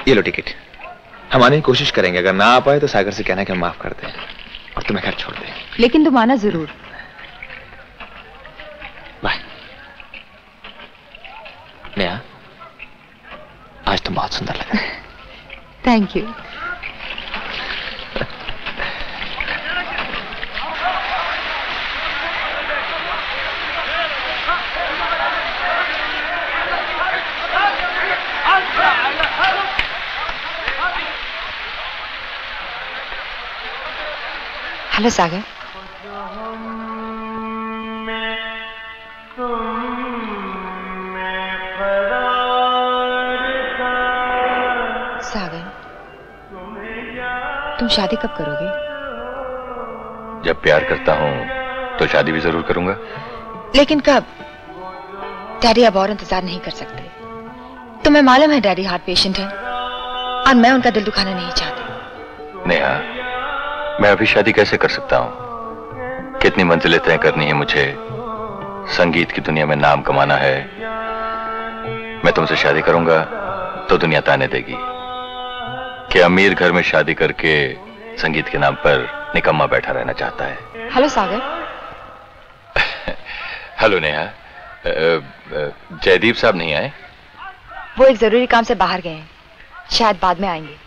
ये लो टिकट। हम आने की कोशिश करेंगे, अगर ना आ पाए तो सागर से कहना कि हम माफ कर दें और तुम्हें घर छोड़ दें। लेकिन तुम आना जरूर। बाय। नेहा, आज तुम बहुत सुंदर लग रही हो। Thank you. हेलो सागर। सागर, तुम शादी कब करोगे? जब प्यार करता हूं तो शादी भी जरूर करूंगा। लेकिन कब? डैडी अब और इंतजार नहीं कर सकते। तुम्हें मालूम है डैडी हार्ट पेशेंट है और मैं उनका दिल दुखाना नहीं चाहती। नेहा, मैं अभी शादी कैसे कर सकता हूं? कितनी मंजिलें तय करनी है मुझे, संगीत की दुनिया में नाम कमाना है। मैं तुमसे शादी करूंगा तो दुनिया ताने देगी कि अमीर घर में शादी करके संगीत के नाम पर निकम्मा बैठा रहना चाहता है। हेलो सागर। हेलो नेहा। जयदीप साहब नहीं आए? वो एक जरूरी काम से बाहर गए हैं, शायद बाद में आएंगे।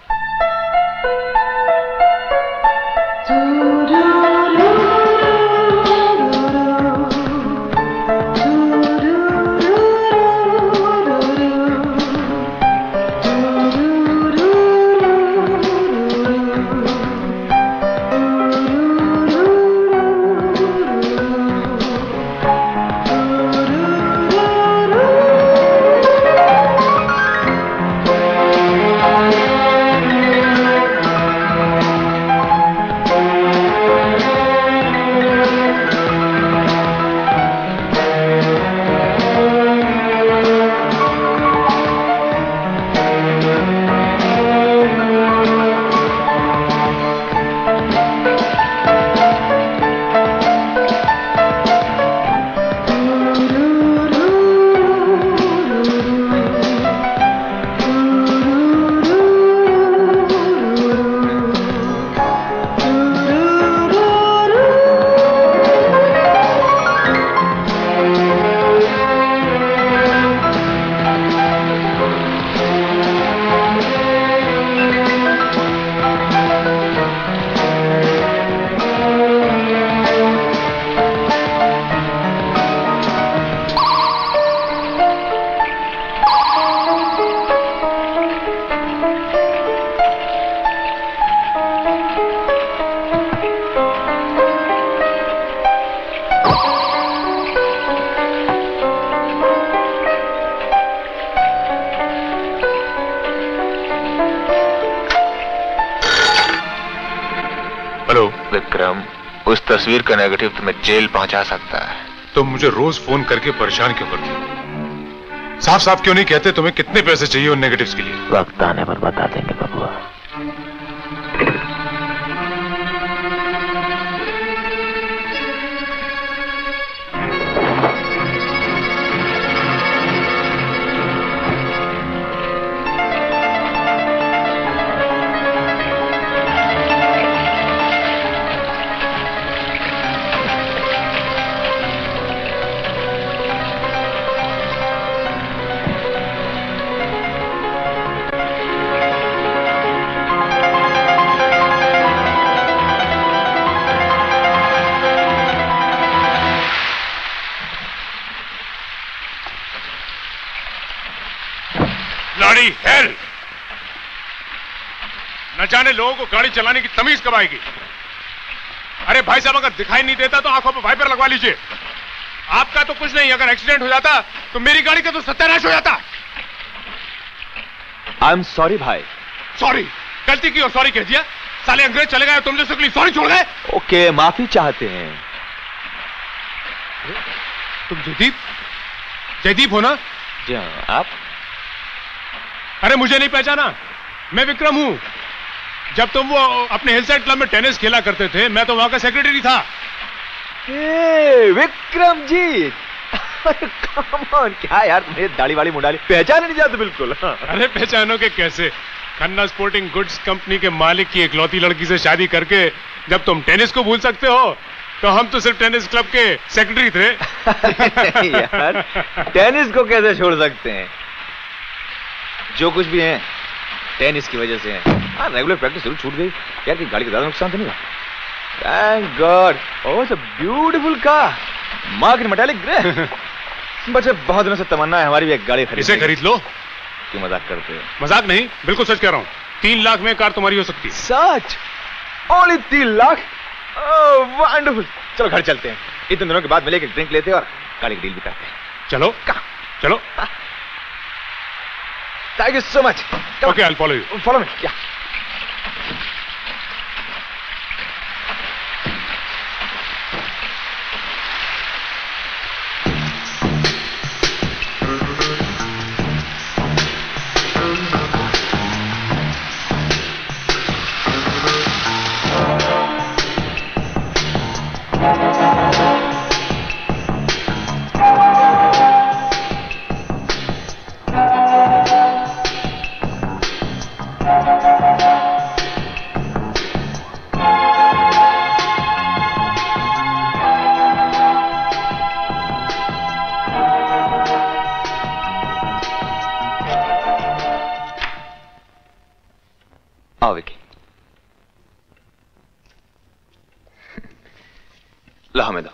तस्वीर का नेगेटिव तुम्हें जेल पहुंचा सकता है। तुम मुझे रोज फोन करके परेशान क्यों करते हो? साफ साफ क्यों नहीं कहते तुम्हें कितने पैसे चाहिए उन नेगेटिव्स के लिए? वक्त आने पर बता देंगे बबुआ। न जाने लोगों को गाड़ी चलाने की तमीज कब आएगी। अरे भाई साहब, अगर दिखाई नहीं देता तो आंखों पर वाइपर लगवा लीजिए। आपका तो कुछ नहीं, अगर एक्सीडेंट हो जाता तो मेरी गाड़ी का तो सत्यानाश हो जाता। आई एम सॉरी भाई। सॉरी? गलती की और सॉरी कह दिया। साले अंग्रेज चले गए, तुम जैसे सॉरी छोड़ गए। ओके, माफी चाहते हैं। तुम जयदीप? जयदीप हो ना? जी हाँ। आप? अरे मुझे नहीं पहचाना, मैं विक्रम हूं। जब तुम वो अपने हिलसाइड क्लब में टेनिस खेला करते थे, मैं तो वहां का सेक्रेटरी था। विक्रम जी, कम ऑन, क्या यार तुम्हें दाढ़ी वाली मुंडाली पहचान नहीं जाते बिल्कुल। अरे पहचानो के कैसे, खन्ना स्पोर्टिंग गुड्स कंपनी के मालिक की इकलौती लड़की से शादी करके जब तुम टेनिस को भूल सकते हो, तो हम तो सिर्फ टेनिस क्लब के सेक्रेटरी थे। यार, टेनिस को कैसे छोड़ सकते हैं? जो कुछ भी है टेनिस की वजह से है। हाँ, रेगुलर प्रैक्टिस जरूर छूट गई यार, कि गाड़ी का ज्यादा नुकसान तो नहीं हुआ। Thank God. Oh, it's a beautiful car, mark in metallic grey. बच्चे, बहुत दिनों से तमन्ना है हमारी भी एक गाड़ी खरीद। इसे खरीद लो। क्यों मजाक करते हो? मजाक नहीं, बिल्कुल सच कह रहा हूँ। 3 लाख में कार तुम्हारी हो सकती है। सच? ओनली 3 लाख? ओह, वंडरफुल। चलो घर चलते हैं, इतने दिनों के बाद मिले, ड्रिंक लेते हैं और गाड़ी की डील भी करते हैं। चलो। कहाँ? चलो। Thank you so much. Okay, I will follow you. Follow me. क्या? आओ विकी, ला हमें दो।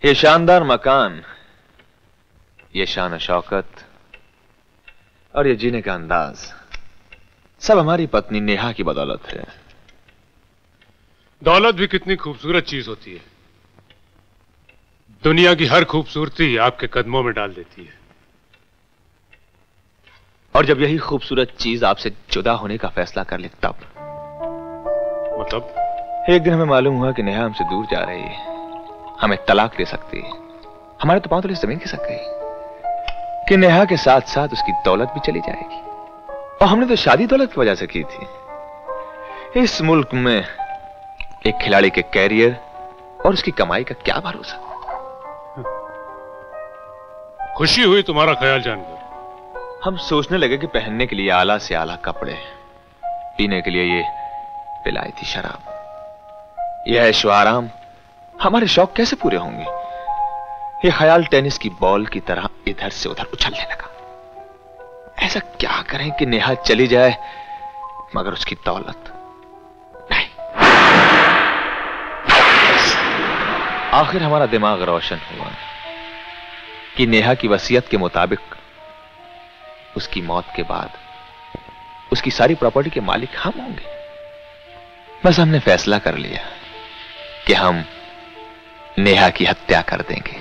ये शानदार मकान, ये शान शौकत और ये जीने का अंदाज सब हमारी पत्नी नेहा की बदौलत है। दौलत भी कितनी खूबसूरत चीज होती है। दुनिया की हर खूबसूरती आपके कदमों में डाल देती है। और जब यही खूबसूरत चीज आपसे जुदा होने का फैसला कर ले तब? मतलब? एक दिन हमें मालूम हुआ कि नेहा हमसे दूर जा रही है, हमें तलाक दे सकती है। हमारे तो पांव तले जमीन खिसक गई कि नेहा के साथ साथ उसकी दौलत भी चली जाएगी। और हमने तो शादी दौलत की वजह से की थी। इस मुल्क में एक खिलाड़ी के कैरियर और उसकी कमाई का क्या भरोसा। खुशी हुई तुम्हारा ख्याल जानकर। हम सोचने लगे कि पहनने के लिए आला से आला कपड़े, पीने के लिए ये विलायती शराब, यह ऐशो आराम, हमारे शौक कैसे पूरे होंगे? ये ख्याल टेनिस की बॉल की तरह इधर से उधर उछलने लगा। ऐसा क्या करें कि नेहा चली जाए मगर उसकी दौलत नहीं। आखिर हमारा दिमाग रोशन हुआ कि नेहा की वसीयत के मुताबिक उसकी मौत के बाद उसकी सारी प्रॉपर्टी के मालिक हम होंगे। बस हमने फैसला कर लिया कि हम नेहा की हत्या कर देंगे।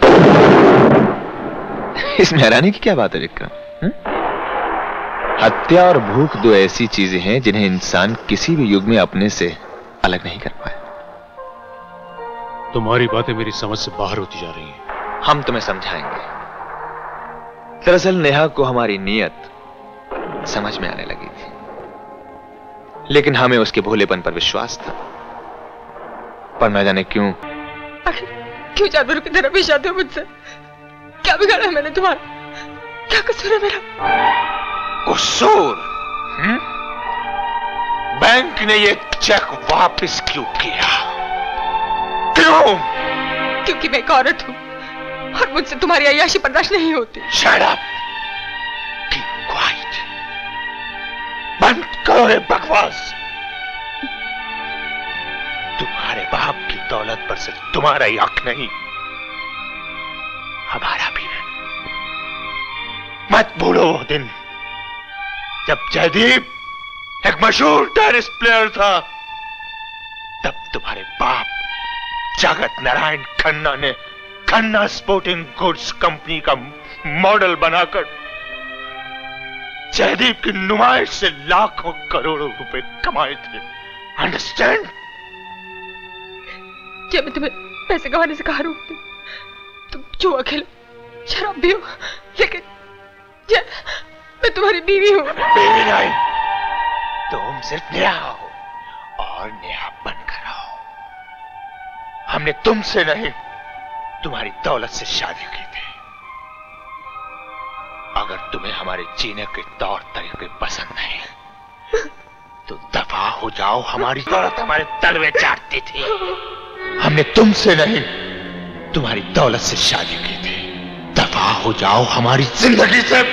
इसमें हैरानी की क्या बात है विक्रम? हत्या और भूख दो ऐसी चीजें हैं जिन्हें इंसान किसी भी युग में अपने से अलग नहीं कर पाए। तुम्हारी बातें मेरी समझ से बाहर होती जा रही हैं। हम तुम्हें समझाएंगे। दरअसल नेहा को हमारी नीयत समझ में आने लगी थी, लेकिन हमें उसके भोलेपन पर विश्वास था। पर न जाने क्यों क्यों जानवरों की तरह पेश आते हो मुझसे? क्या बिगाड़ा है मैंने तुम्हारा? क्या कसूर है मेरा? कसूर? बैंक ने ये चेक वापस क्यों किया? क्यों? क्योंकि मैं एक औरत हूं और मुझसे तुम्हारी अय्याशी बर्दाश्त नहीं होती। Shut up! Keep quiet! बंद करो ये बकवास। तुम्हारे बाप की दौलत पर सिर्फ तुम्हारा ही हक नहीं, हमारा भी है। मत भूलो वो दिन जब जयदीप एक मशहूर टेनिस प्लेयर था। तब तुम्हारे बाप जगत नारायण खन्ना ने खन्ना स्पोर्टिंग गुड्स कंपनी का मॉडल बनाकर जयदीप की नुमाइश से लाखों करोड़ों रुपए कमाए थे। अंडरस्टैंड? जब मैं तुम्हें पैसे कमाने से कहा रोकती, तुम जुआ खेलो, शराब भी हो, लेकिन मैं तुम्हारी बीवी हूँ। बीवी नहीं, तुम सिर्फ निया हो और निया बनकर आओ। हमने तुमसे नहीं, तुम्हारी दौलत से शादी की थी। अगर तुम्हें हमारे जीने के तौर तरीके पसंद नहीं तो दफा हो जाओ। हमारी दौलत हमारे तलवे चाटती थी। हमने तुमसे नहीं, तुम्हारी दौलत से शादी की थी। दफा हो जाओ हमारी जिंदगी से।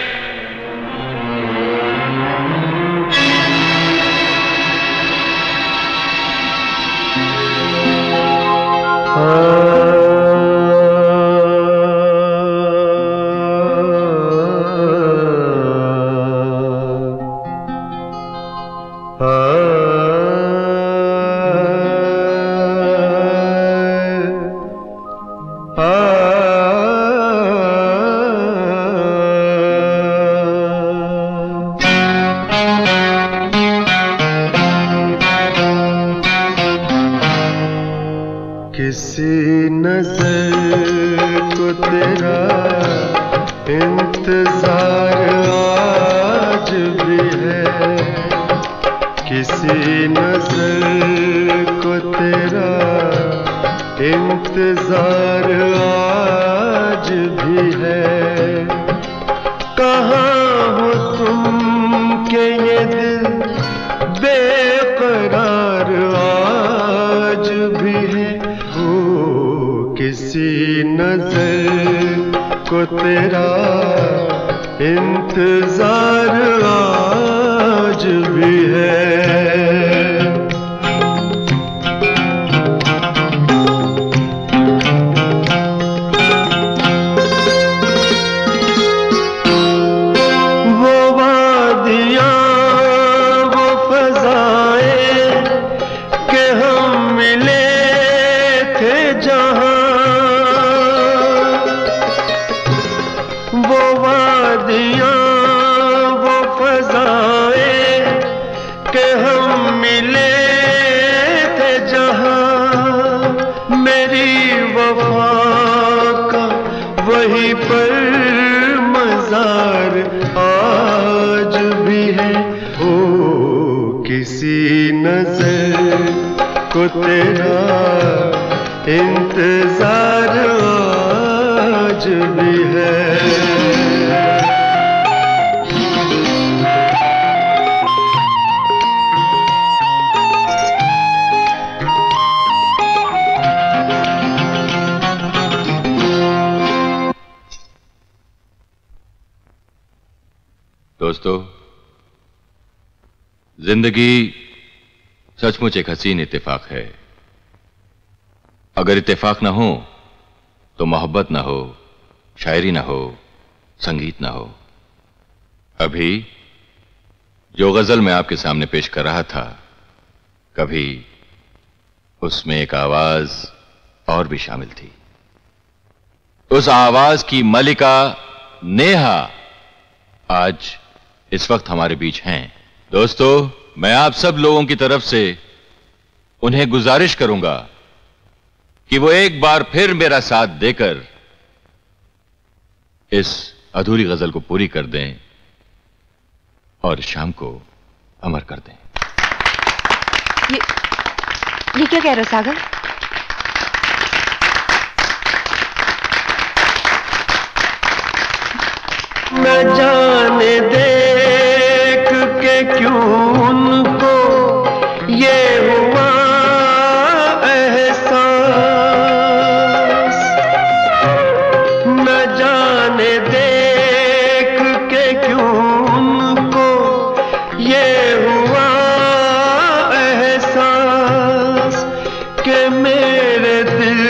दोस्तों, जिंदगी सचमुच एक हसीन इत्तेफाक है। अगर इत्तेफाक ना हो तो मोहब्बत ना हो, शायरी ना हो, संगीत ना हो। अभी जो गजल मैं आपके सामने पेश कर रहा था, कभी उसमें एक आवाज और भी शामिल थी। उस आवाज की मलिका नेहा आज इस वक्त हमारे बीच हैं। दोस्तों, मैं आप सब लोगों की तरफ से उन्हें गुजारिश करूंगा कि वो एक बार फिर मेरा साथ देकर इस अधूरी गजल को पूरी कर दें और शाम को अमर कर दें। ये क्या कह रहा सागर? न जाने देख के क्यों उनको ये हुआ एहसास, न जाने देख के क्यों उनको ये हुआ एहसास कि मेरे दिल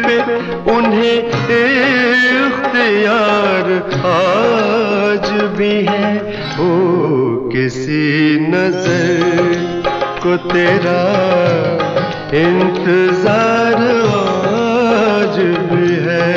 पे उन्हें इख्तियार आज भी है। ओ किसी नजर को तेरा इंतजार आज भी है।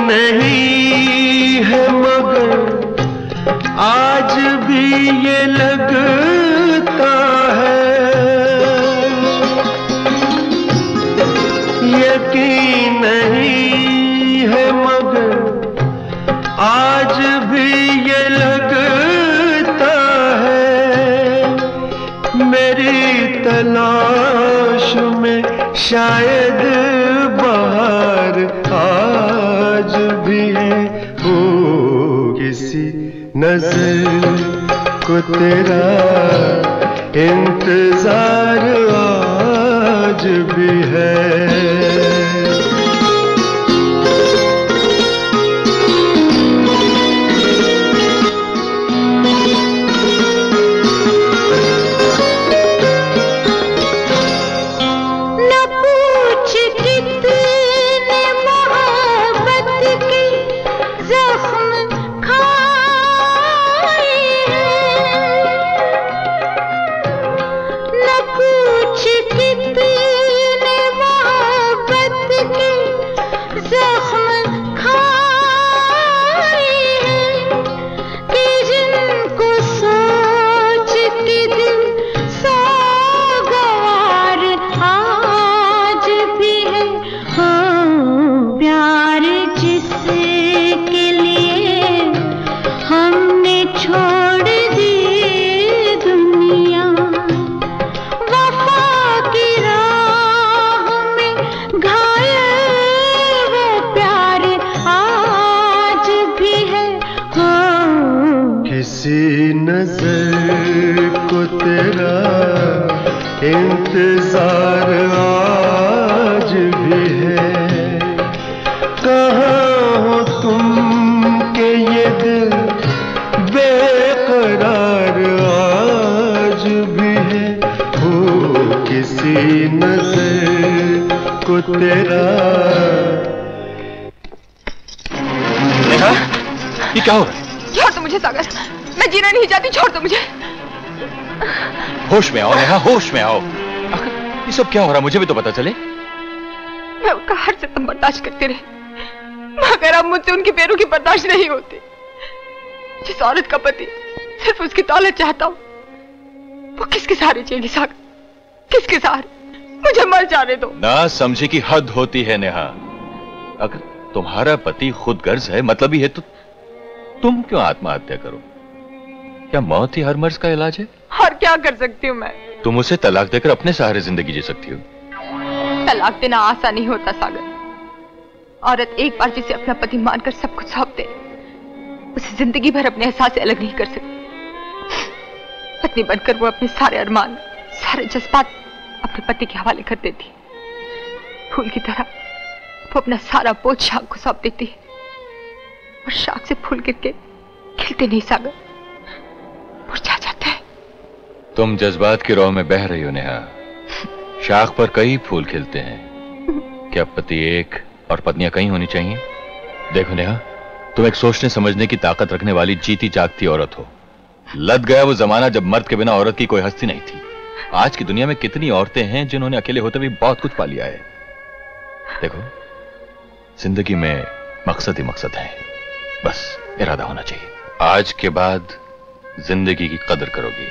नहीं है मगर आज भी ये लगता है, यकीन नहीं है मगर आज भी ये लगता है, मेरी तलाश में शायद बाहर आज भी है। हो किसी नजर को तेरा इंतजार आज भी है। इंतजार आज भी है। कहाँ हो तुम के ये दिल बेकरार आज भी है। हो किसी नजर को तेरा। नेहा, ये क्या हो रहा है? छोड़ दो मुझे सागर, मैं जीना नहीं चाहती, छोड़ दो मुझे। होश में आओ नेहा, होश में आओ। ये सब क्या हो रहा है, मुझे भी तो पता चले। मैं उनका हर सितम बर्दाश्त करती रही, मगर अब मुझसे उनकी पैरों की बर्दाश्त नहीं होती। जिस औरत का पति सिर्फ उसकी दौलत चाहता हूँ, वो किसके सहारे जिएगी सागर, किसके सहारे? मुझे मर जाने दो। ना समझे की हद होती है नेहा। अगर तुम्हारा पति खुद गर्ज है, मतलब ही है, तो तुम क्यों आत्महत्या करो? क्या मौत ही हर मर्ज का इलाज है? और क्या कर सकती हूँ मैं? तुम उसे तलाक देकर अपने सहारे जिंदगी जी सकती हो। तलाक देना आसान नहीं होता सागर। औरत एक बार जिसे अपना पति मानकर सब कुछ सौंप दे, उसे जिंदगी भर अपने एहसास से अलग नहीं कर सकती। पत्नी बनकर वो अपने सारे अरमान, सारे जज्बात अपने पति के हवाले कर देती। फूल की तरह वो अपना सारा बोझ शाख को सौंप देती है, और शाख से फूल गिर के खिलते नहीं सागर, मुरझा जाते हैं। तुम जज्बात की राह में बह रही हो नेहा। शाख पर कई फूल खिलते हैं। क्या पति एक और पत्नियां कई होनी चाहिए? देखो नेहा, तुम एक सोचने समझने की ताकत रखने वाली जीती जागती औरत हो। लद गया वो जमाना जब मर्द के बिना औरत की कोई हस्ती नहीं थी। आज की दुनिया में कितनी औरतें हैं जिन्होंने अकेले होते भी बहुत कुछ पा लिया है। देखो, जिंदगी में मकसद ही मकसद है, बस इरादा होना चाहिए। आज के बाद जिंदगी की कदर करोगी।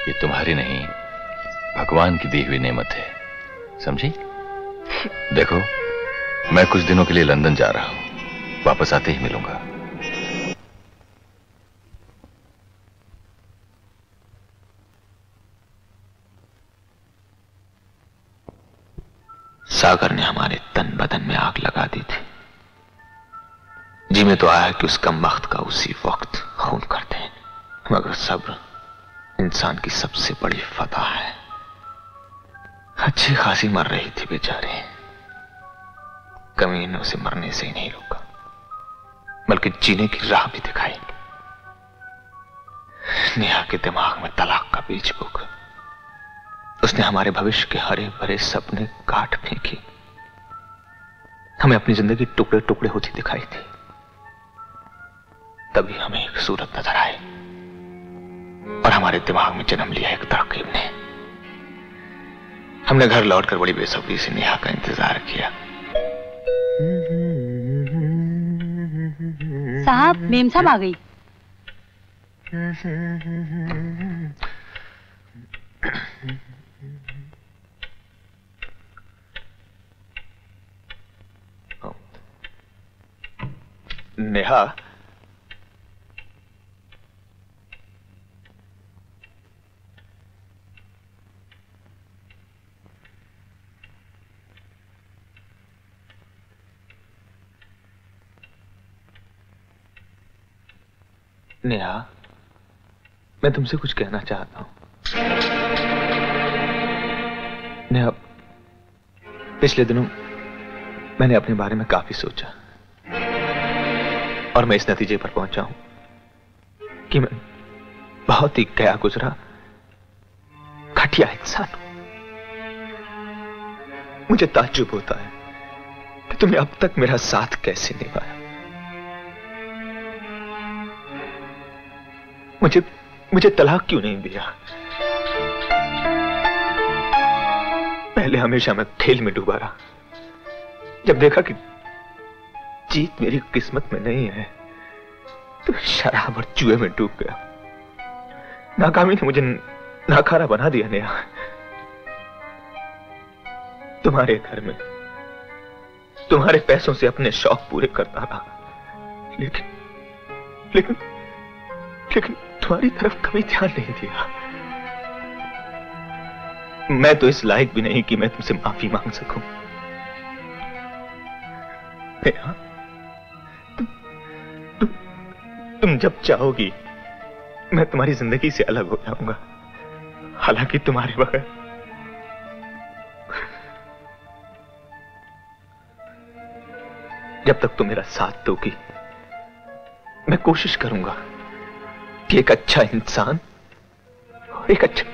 ये तुम्हारी नहीं, भगवान की दी हुई नेमत है, समझी? देखो, मैं कुछ दिनों के लिए लंदन जा रहा हूं, वापस आते ही मिलूंगा। सागर ने हमारे तन बदन में आग लगा दी थी। जी में तो आया कि उस कमबख्त का उसी वक्त खून कर दें, मगर सब्र इंसान की सबसे बड़ी फतह है। अच्छी खासी मर रही थी बेचारे, कमीने उसे मरने से ही नहीं रोका, बल्कि जीने की राह भी दिखाई। नेहा के दिमाग में तलाक का बीज बोकर उसने हमारे भविष्य के हरे भरे सपने काट फेंके। हमें अपनी जिंदगी टुकड़े टुकड़े होती दिखाई थी। तभी हमें एक सूरत नजर आई और हमारे दिमाग में जन्म लिया एक तरकीब ने। हमने घर लौटकर बड़ी बेसब्री से नेहा का इंतजार किया। साहब, मेम साहब आ गई। नेहा, नेहा, मैं तुमसे कुछ कहना चाहता हूं। नेहा, पिछले दिनों मैंने अपने बारे में काफी सोचा और मैं इस नतीजे पर पहुंचा हूं कि मैं बहुत ही गया गुजरा घटिया इंसान हूं। मुझे ताज्जुब होता है कि तुमने अब तक मेरा साथ कैसे निभाया। मुझे तलाक क्यों नहीं दिया? पहले हमेशा मैं खेल में डूबा रहा, जब देखा कि जीत मेरी किस्मत में नहीं है तो शराब और जुए में डूब गया। नाकामी ने मुझे नाकारा बना दिया। नेहा, तुम्हारे घर में तुम्हारे पैसों से अपने शौक पूरे करता रहा, लेकिन तुम्हारी तरफ कभी ध्यान नहीं दिया। मैं तो इस लायक भी नहीं कि मैं तुमसे माफी मांग सकूं। नेहा, तुम जब चाहोगी मैं तुम्हारी जिंदगी से अलग हो जाऊंगा, हालांकि तुम्हारे बगैर जब तक तुम मेरा साथ दोगी मैं कोशिश करूंगा कि एक अच्छा इंसान और एक अच्छा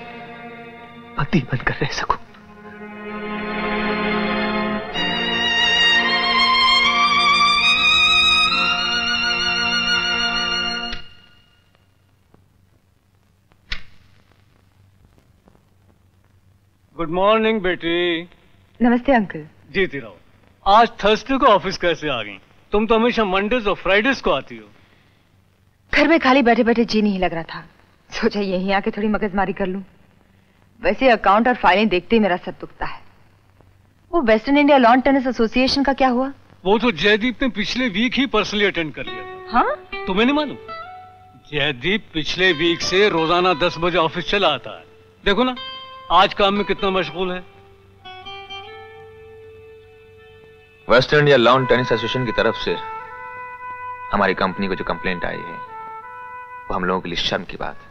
पति बनकर रह सकूं। गुड मॉर्निंग बेटी। नमस्ते अंकल। जीती रहो। आज थर्सडे को ऑफिस कैसे आ गई? तुम तो हमेशा मंडेज और फ्राइडेज को आती हो। घर में खाली बैठे बैठे जी नहीं लग रहा था, सोचा यहीं आके थोड़ी मगजमारी कर लूं। वैसे अकाउंट और फाइलें देखते ही मेरा सर दुखता है। वो western India lawn tennis association का क्या हुआ? वो तो जयदीप ने पिछले वीक ही पर्सनली अटेंड कर लिया था। हाँ? तुम्हें नहीं मालूम? जयदीप पिछले वीक से रोजाना 10 बजे ऑफिस चला आता है। देखो ना आज काम में कितना मशगूल है। Western India lawn tennis association की तरफ से हमारी कंपनी को जो कंप्लेंट आई है वो हम लोगों के लिए शर्म की बात है।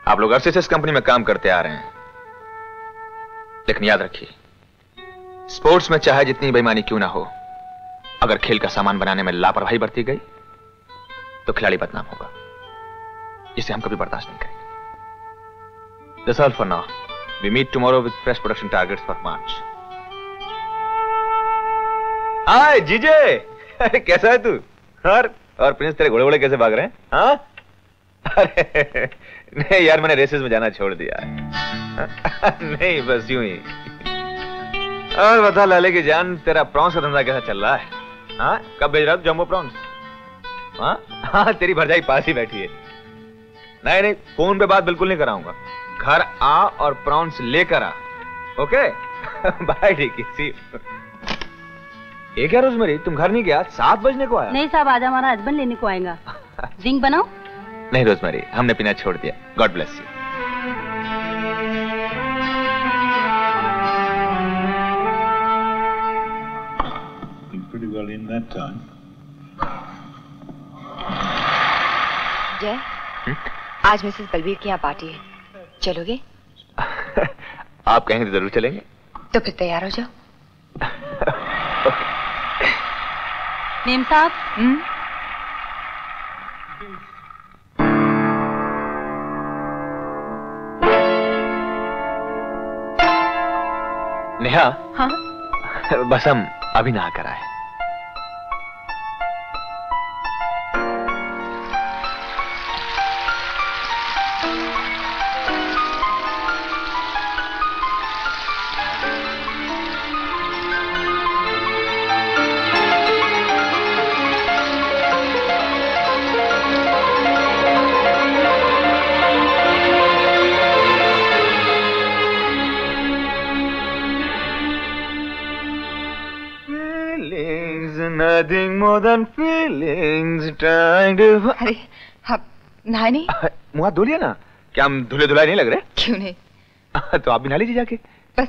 आप लोग अरसे से इस कंपनी में काम करते आ रहे हैं, लेकिन याद रखिए स्पोर्ट्स में चाहे जितनी बेईमानी क्यों ना हो, अगर खेल का सामान बनाने में लापरवाही बरती गई तो खिलाड़ी बदनाम होगा, जिसे हम कभी बर्दाश्त नहीं करेंगे। That's all for now. We meet tomorrow with fresh production targets for March. हाय जीजे, अरे कैसा है तू? और प्रिंस तेरे घोड़े घोड़े कैसे भाग रहे हैं? हाँ? अरे नहीं यार, मैंने रेसेस में जाना छोड़ दिया है। नहीं बस यूं ही। और बता लाले की जान, तेरा प्रॉन्स का धंधा कैसा चल रहा है? हाँ, कब भेज रहा तू जम्बो प्रॉन्स? हाँ हाँ, तेरी भरजाई पास ही बैठी है। नहीं नहीं, फोन पे बात बिल्कुल नहीं कराऊंगा। घर आ और प्रॉन्स लेकर आ। ओके बाय सी। ये क्या रोजमेरी, तुम घर नहीं गया? 7 बजने को आया। नहीं साहब, आज हमारा हस्बैंड लेने को आएगा। ड्रिंक बनाओ? नहीं रोजमेरी, हमने पीना छोड़ दिया। God bless you. Pretty well in that time. जय, आज मिसेस बलबीर की यहाँ पार्टी है, चलोगे? आप कहेंगे तो जरूर चलेंगे। तो फिर तैयार हो जाओ। मेम साहब। नेहा। हाँ? बस हम अभी नहा कर आए। nothing more than feelings trying to... अरे आप नहाए नहीं? मुँह धो लिया ना? क्या हम धुले धुलाए नहीं लग रहे? क्यों नहीं? तो आप भी नहा लीजिए जाके। बस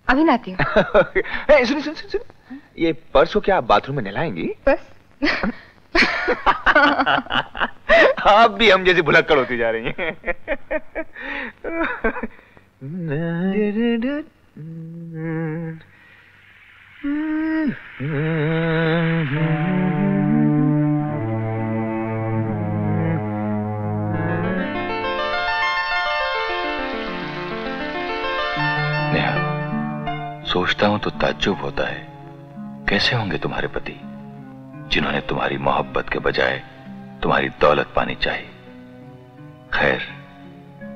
अभी नहाती हूँ। सुनिए सुनिए सुनिए, ये पर्स को क्या आप बाथरूम में नहलाएंगी? बस। आप भी हम जैसे भुलक्कड़ होती जा रही हैं। नेहा, सोचता हूं तो ताज्जुब होता है, कैसे होंगे तुम्हारे पति जिन्होंने तुम्हारी मोहब्बत के बजाय तुम्हारी दौलत पानी चाहिए। खैर,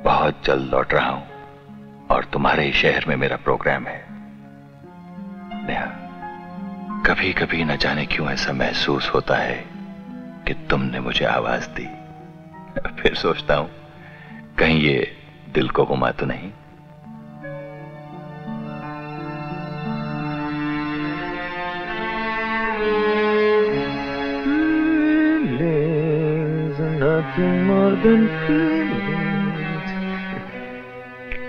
बहुत जल्द लौट रहा हूं और तुम्हारे ही शहर में मेरा प्रोग्राम है। नेहा, कभी कभी न जाने क्यों ऐसा महसूस होता है कि तुमने मुझे आवाज दी। फिर सोचता हूं कहीं ये दिल को घुमा तो नहीं। Nothing more than feelings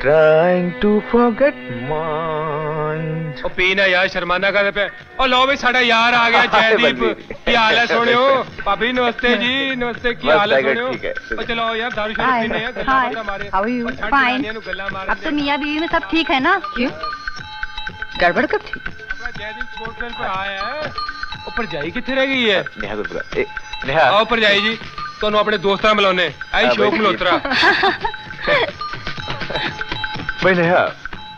trying to forget mine। ओ पीना यार, शर्माना कर पे। ओ लो भी साड़ा यार आ गया जयदीप। क्या हाल है सोनियो? भाभी नमस्ते जी। नमस्ते, क्या हाल है सोनियो? ओ चलो यार दारू शराब पीने हैं, गल्ला मारे। How are you? फाइन। अब तो मियां बीवी में सब ठीक है ना? क्यों? गड़बड़ कब थी? जयदीप स्पोर्ट्समैन पर आया है। ऊपर जाई किथे रह गई है? नेहा गुरबरा, नेहा आओ ऊपर जाई जी, तो अपने दोस्तां मिलाने आई शोक मल्होत्रा। भाई नेहा,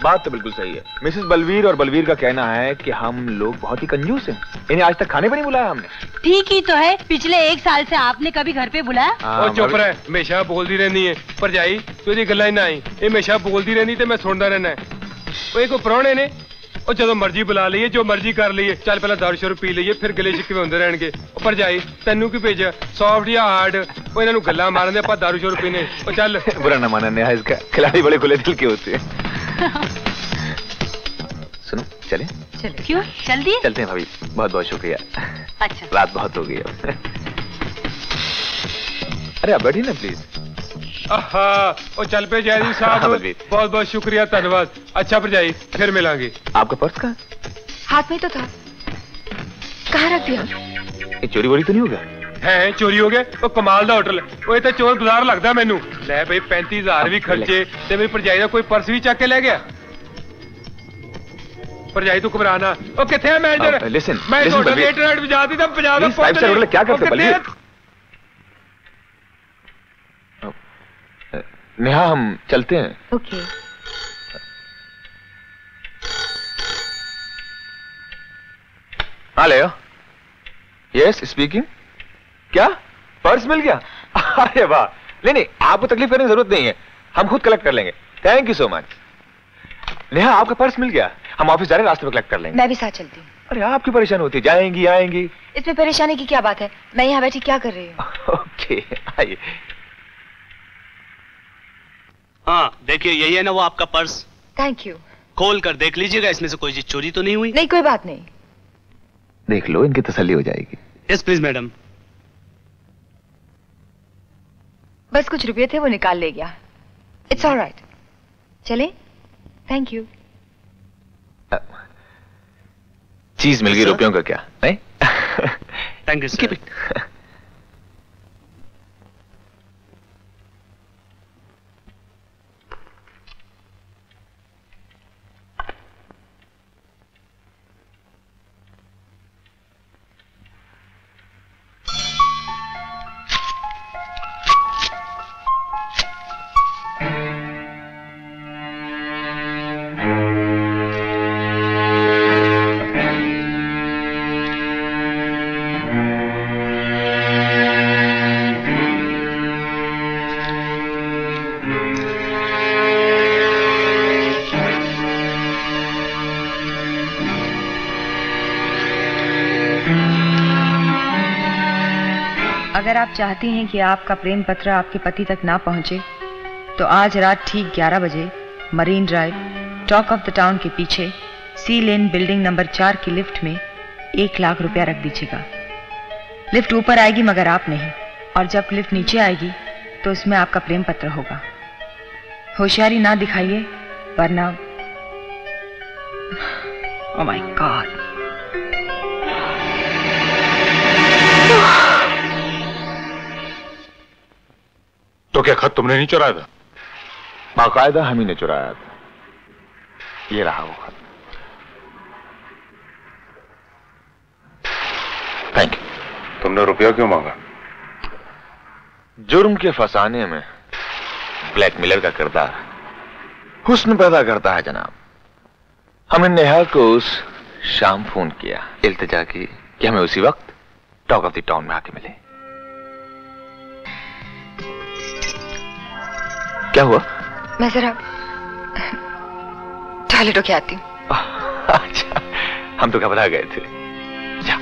बात तो बिल्कुल सही है। मिसेस बलवीर और बलवीर का कहना है कि हम लोग बहुत ही कंजूस हैं, इन्हें आज तक खाने पर नहीं बुलाया हमने। ठीक ही तो है, पिछले 1 साल से आपने कभी घर पे बुलाया? ओ चुप रहे, हमेशा बोलती रहनी है। पर जाई तू दी गल्लां ही ना आई, ये हमेशा बोलती रहनी ते मैं सुनदा रहना है। ओए को प्राहुणे ने ਉਹ ਜਦੋਂ ਮਰਜ਼ੀ ਬੁਲਾ ਲਈਏ, ਜੋ ਮਰਜ਼ੀ ਕਰ ਲਈਏ। ਚੱਲ ਪਹਿਲਾਂ ਦਾਰੂ ਸ਼ੁਰੂ ਪੀ ਲਈਏ, ਫਿਰ ਗਲੇ ਸ਼ਿਕਵੇ ਹੁੰਦੇ ਰਹਿਣਗੇ। ਉੱਪਰ ਜਾਈ, ਤੈਨੂੰ ਕੀ ਭੇਜਿਆ? ਸੌਫਟ ਜਾਂ ਹਾਰਡ? ਉਹ ਇਹਨਾਂ ਨੂੰ ਗੱਲਾਂ ਮਾਰਨ ਦੇ, ਆਪਾਂ ਦਾਰੂ ਸ਼ੁਰੂ ਪੀਨੇ। ਉਹ ਚੱਲ। बुरा न माना नेहा, इसका खिलाड़ी बड़े खुले दिल के होते हैं। सुनो, चले? क्यों? चल दिए? चलते हैं भाभी, बहुत बहुत शुक्रिया। अच्छा, रात बहुत हो गई अब। अरे आप बैठिए ना प्लीज। ओ चल पे जयदीप साहब, बहुत बहुत शुक्रिया, धन्यवाद। अच्छा पर जाइए, फिर मिलांगे। आपका पर्स कहाँ? हाथ में तो था, कहाँ रख दिया? ये चोरी वोरी तो नहीं हो गया? है चोरी हो गया? वो कमाल दा होटल है, तो चोर बाजार लगता मैनू। ले भाई 35,000 भी खर्चे ते मेरी भरजाई का कोई पर्स भी चक के ले गया। भरजाई तू घबराना। ओ किथे है मैनेजर? लिसन, मैं होटल के इंटरनेट पे जाती था, बजा दो। क्या करते बलवीर? नेहा, हम चलते हैं। ओके। हाँ ले यस स्पीकिंग। क्या पर्स मिल गया? अरे वाह। नहीं, आपको तकलीफ करने की जरूरत नहीं है, हम खुद कलेक्ट कर लेंगे। Thank you so much. Neha, आपका पर्स मिल गया, हम ऑफिस जा रहे हैं, रास्ते में कलेक्ट कर लेंगे। मैं भी साथ चलती हूँ। अरे आप क्यों परेशान होती? जाएंगी आएंगी। इसमें परेशानी की क्या बात है? मैं यहाँ बैठी क्या कर रही हूँ? ओके, आइए। हाँ देखिए, यही है ना वो आपका पर्स। Thank you. खोल कर देख लीजिएगा, इसमें से कोई चीज चोरी तो नहीं हुई? नहीं, कोई बात नहीं। देख लो, इनकी तसल्ली हो जाएगी। Yes please madam. बस कुछ रुपए थे, वो निकाल ले गया। It's alright. चले? Thank you. चीज मिल गई, रुपयों का क्या? नहीं? Thank you sir. अगर आप चाहती हैं कि आपका प्रेम पत्र आपके पति तक ना पहुंचे, तो आज रात ठीक 11 बजे marine drive, talk of the town के पीछे सी लेन बिल्डिंग नंबर 4 की लिफ्ट में 1 लाख रुपया रख दीजिएगा। लिफ्ट ऊपर आएगी मगर आप नहीं, और जब लिफ्ट नीचे आएगी तो उसमें आपका प्रेम पत्र होगा। होशियारी ना दिखाइए वरना। Oh my God. तो क्या खत तुमने नहीं चुराया था? बाकायदा हम ही ने चुराया था। ये रहा वो खत। Thank you. तुमने रुपया क्यों मांगा? जुर्म के फंसाने में ब्लैकमेलर का किरदार हुस्न पैदा करता है जनाब। हमने नेहा को उस शाम फोन किया, इल्तिजा की कि हमें उसी वक्त टॉक ऑफ द टाउन में आके मिले। क्या हुआ? मैं जरा टॉयलेट होके आती हूँ। अच्छा, हम तो घबरा गए थे। जा।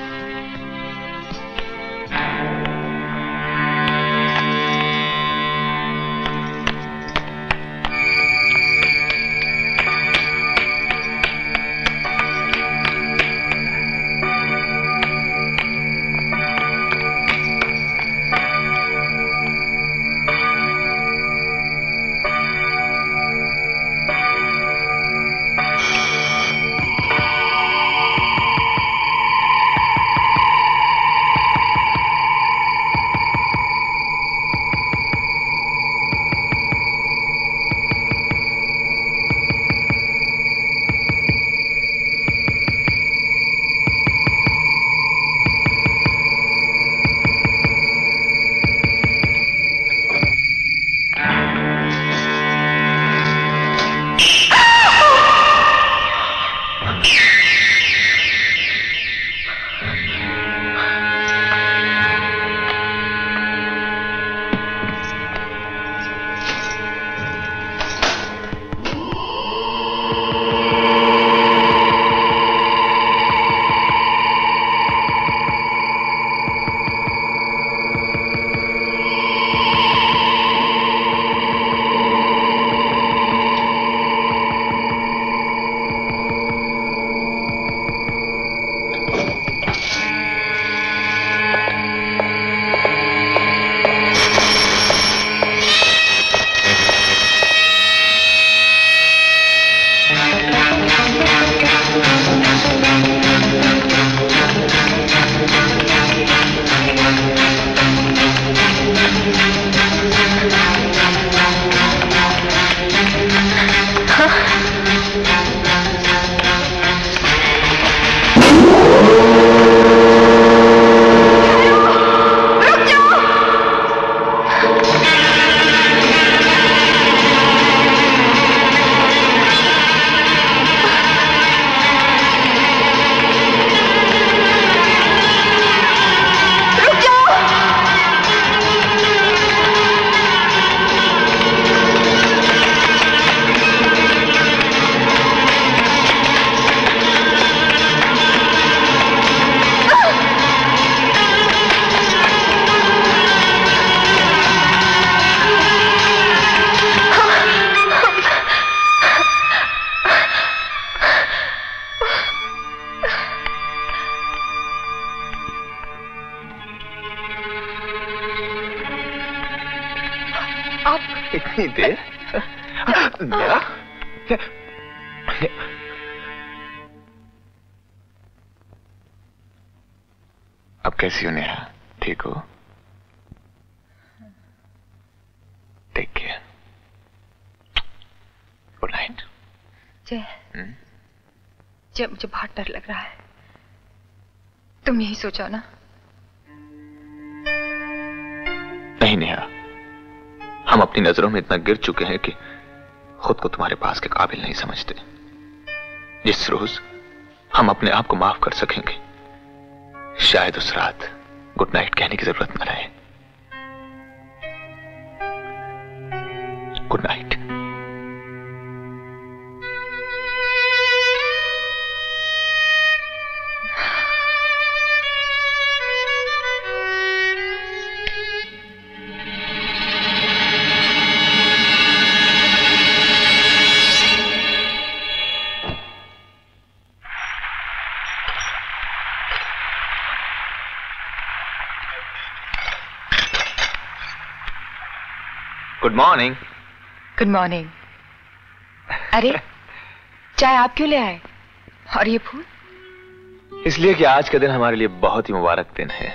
इतनी देर? नेहा? अब कैसी हो नेहा? ठीक हो? Take care. Good night. Jai, Jai मुझे बहुत डर लग रहा है। तुम यही सोचो ना? नहीं नेहा, हम अपनी नजरों में इतना गिर चुके हैं कि खुद को तुम्हारे पास के काबिल नहीं समझते। जिस रोज हम अपने आप को माफ कर सकेंगे, शायद उस रात गुड नाइट कहने की जरूरत न रहे। Good night. Good morning. Good morning. अरे चाय आप क्यों ले आए? और ये फूल? इसलिए कि आज का दिन हमारे लिए बहुत ही मुबारक दिन है।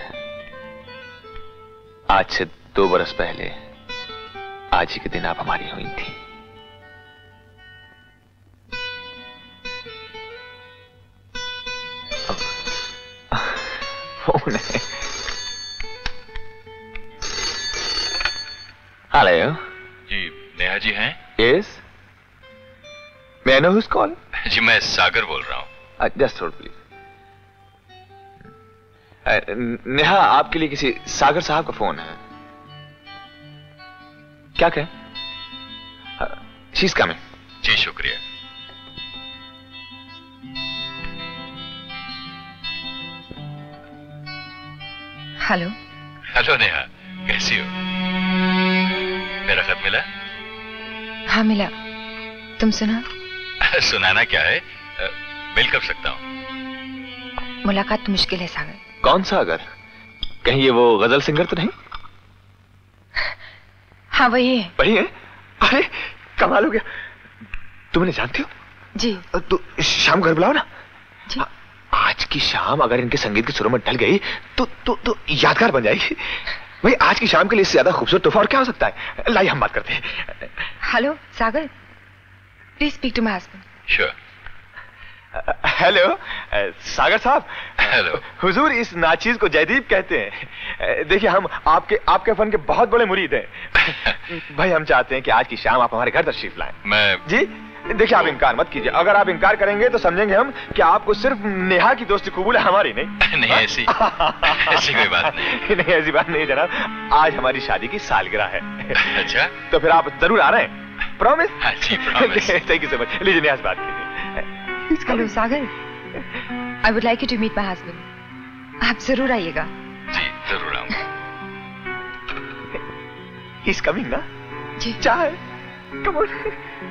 आज से 2 बरस पहले आज ही के दिन आप हमारी हुई थी। फोन है। हेलो जी, नेहा जी हैं? Yes, may I know whose call? जी मैं सागर बोल रहा हूँ। Just hold please. नेहा, आपके लिए किसी सागर साहब का फोन है। क्या कहें? She is coming. जी शुक्रिया। हेलो। हेलो नेहा, कैसी हो? मेरा खत मिला? हाँ मिला। तुम सुना? सुनाना क्या है, मिल कब सकता हूँ? मुलाकात तो मुश्किल है सागर। कौन सागर? कहीं ये वो गजल सिंगर तो नहीं? हाँ वही है। वही है? अरे कमाल हो गया। तुम इन्हें जानती हो? जी। तो शाम घर बुलाओ ना। जी। आज की शाम अगर इनके संगीत के सुरों में ढल गई तो यादगार बन जाएगी। भाई आज की शाम के लिए इससे ज्यादा खूबसूरत तोहफा और क्या हो सकता है? लाइए हम बात करते हैं। Hello Sagar, please speak to my husband. Sure. Hello Sagar साहब। हेलो। हुजूर इस नाचीज को जयदीप कहते हैं। देखिए हम आपके फन के बहुत बड़े मुरीद हैं। भाई हम चाहते हैं कि आज की शाम आप हमारे घर तशरीफ लाएं। मैं जी देखिए, आप इनकार मत कीजिए। अगर आप इनकार करेंगे तो समझेंगे हम कि आपको सिर्फ नेहा की दोस्ती कबूल है, हमारी नहीं। नहीं ऐसी कोई बात नहीं। नहीं ऐसी बात नहीं जनाब, आज हमारी शादी की सालगिरह है। अच्छा, तो फिर आप जरूर आ रहे हैं? प्रॉमिस? हाँ जी promise. Thank you so much. लीजिए नेहा से बात कीजिए। Hello Sagar, I would like you to meet my husband. आप जरूर आइएगा। जी जरूर आऊंगा। ही इज कमिंग ना? जी। चाय, come on.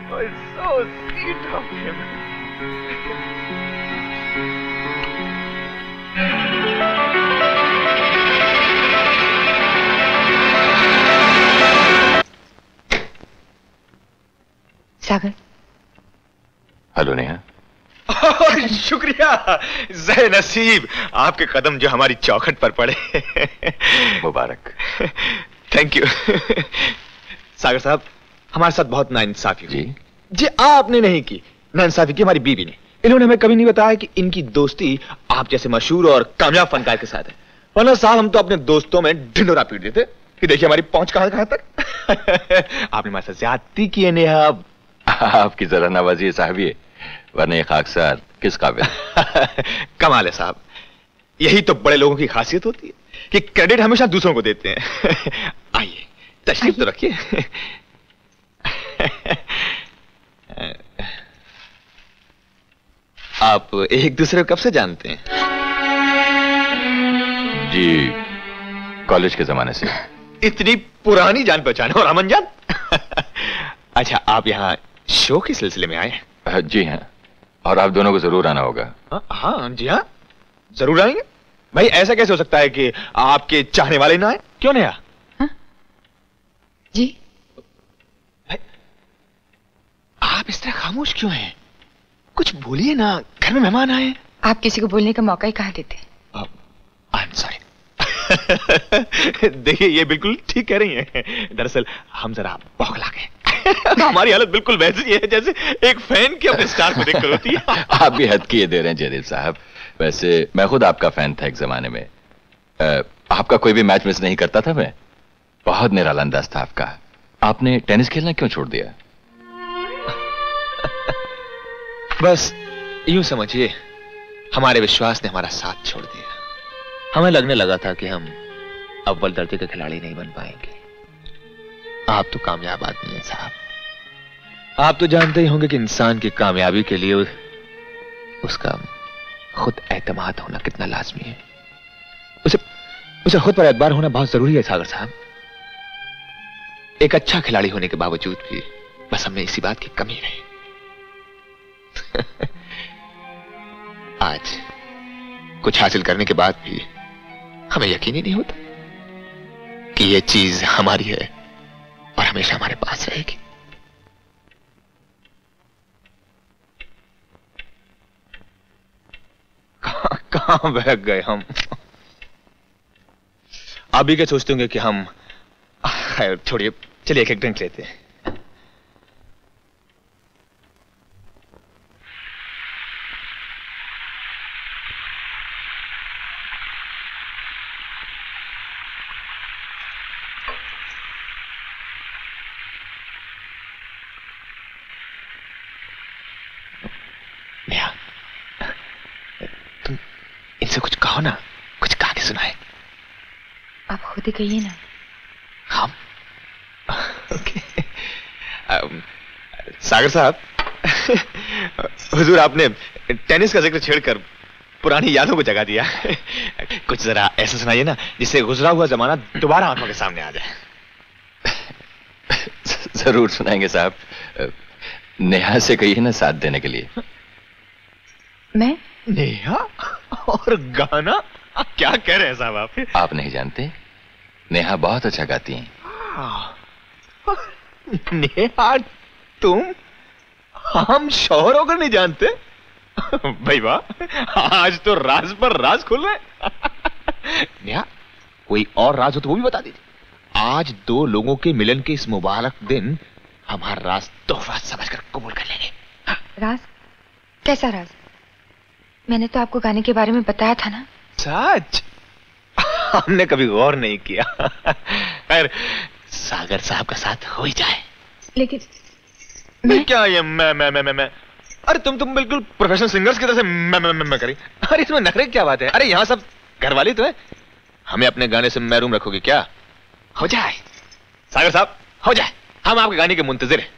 Oh, it's so sweet of him. Sagar. Hello Neha. शुक्रिया। ज़े नसीब आपके कदम जो हमारी चौखट पर पड़े। मुबारक। Thank you. सागर साहब, हमारे साथ बहुत नाइंसाफी जी। जी आपने नहीं की, नाइंसाफी की हमारी बीवी ने। इन्होंने हमें कभी नहीं बताया कि इनकी दोस्ती आप जैसे मशहूर और कामयाब फनकार के साथ है। वरना साहब हम तो अपने दोस्तों में ढिंडोरा पीट देते कि देखिए हमारी पहुंच कहां तक। आपने हमारे साथ ज्यादती की है नेहा। आपकी जरा नवाजी साहबी है, वरना ये खाकसार किस काबिल। कमाल है साहब, यही तो बड़े लोगों की खासियत होती है कि क्रेडिट हमेशा दूसरों को देते हैं। आइए तशरीफ तो रखिए। आप एक दूसरे को कब से जानते हैं? जी कॉलेज के जमाने से। इतनी पुरानी जान पहचान और अमन जान। अच्छा आप यहाँ शो के सिलसिले में आए हैं? जी हाँ, और आप दोनों को जरूर आना होगा। हाँ जी हाँ जरूर आएंगे। भाई ऐसा कैसे हो सकता है कि आपके चाहने वाले ना आए? क्यों नहीं आया? जी आप इस तरह खामोश क्यों हैं? कुछ बोलिए ना, घर में मेहमान आए। आप किसी को बोलने का मौका ही कहाँ देते? I am sorry. देखिए ये बिल्कुल ठीक कह रही हैं। दरअसल हम जरा बौखला गए। हमारी हालत बिल्कुल वैसी है जैसे एक फैन की अपने स्टार को देखकर होती है। आप भी हद किए दे रहे हैं जयदेव साहब। वैसे मैं खुद आपका फैन था एक जमाने में। आपका कोई भी मैच मिस नहीं करता था मैं। बहुत निराला अंदाज था आपका। आपने टेनिस खेलना क्यों छोड़ दिया? बस यूं समझिए, हमारे विश्वास ने हमारा साथ छोड़ दिया। हमें लगने लगा था कि हम अव्वल दर्जे के खिलाड़ी नहीं बन पाएंगे। आप तो कामयाब आदमी हैं साहब। आप तो जानते ही होंगे कि इंसान की कामयाबी के लिए उसका खुद एतमाद होना कितना लाजमी है। उसे खुद पर एतबार होना बहुत जरूरी है सागर साहब। एक अच्छा खिलाड़ी होने के बावजूद भी बस हमें इसी बात की कमी रही। आज कुछ हासिल करने के बाद भी हमें यकीन ही नहीं होता कि यह चीज हमारी है और हमेशा हमारे पास रहेगी। कहां बह गए हम। आप भी क्या सोचते होंगे कि हम, छोड़िए, चलिए एक ड्रिंक लेते हैं। नेहा, तुम इनसे कुछ कहो ना, कुछ कहा के सुनाए। आप खुद ही कहिए ना। हम सागर साहब, हुजूर आपने टेनिस का जिक्र छेड़कर पुरानी यादों को जगा दिया। कुछ जरा ऐसा सुनाइए ना जिससे गुजरा हुआ जमाना दोबारा आंखों के सामने आ जाए। जरूर सुनाएंगे साहब। नेहा से कहिए ना साथ देने के लिए। मैं? नेहा और गाना? क्या कह रहे हैं साहब आप? आप नहीं जानते, नेहा बहुत अच्छा गाती हैं। नेहा, तुम? हम शौहर होकर नहीं जानते? भाई वाह, आज तो राज पर राज खुल रहे। नेहा, कोई और राज हो तो वो भी बता दीजिए। आज दो लोगों के मिलन के इस मुबारक दिन हमारा राज तोहफा समझकर कबूल कर लेंगे। राज? कैसा राज? मैंने तो आपको गाने के बारे में बताया था ना। सच? हमने कभी गौर नहीं किया। खैर, सागर साहब का साथ हो ही जाए। लेकिन क्या ये मैं अरे तुम बिल्कुल प्रोफेशनल सिंगर्स की तरह से मैं करी। अरे इसमें नखरे क्या बात है? अरे यहाँ सब घरवाली तो है, हमें अपने गाने से महरूम रखोगे क्या? हो जाए सागर साहब, हो जाए, हम आपके गाने के मुंतजिर हैं।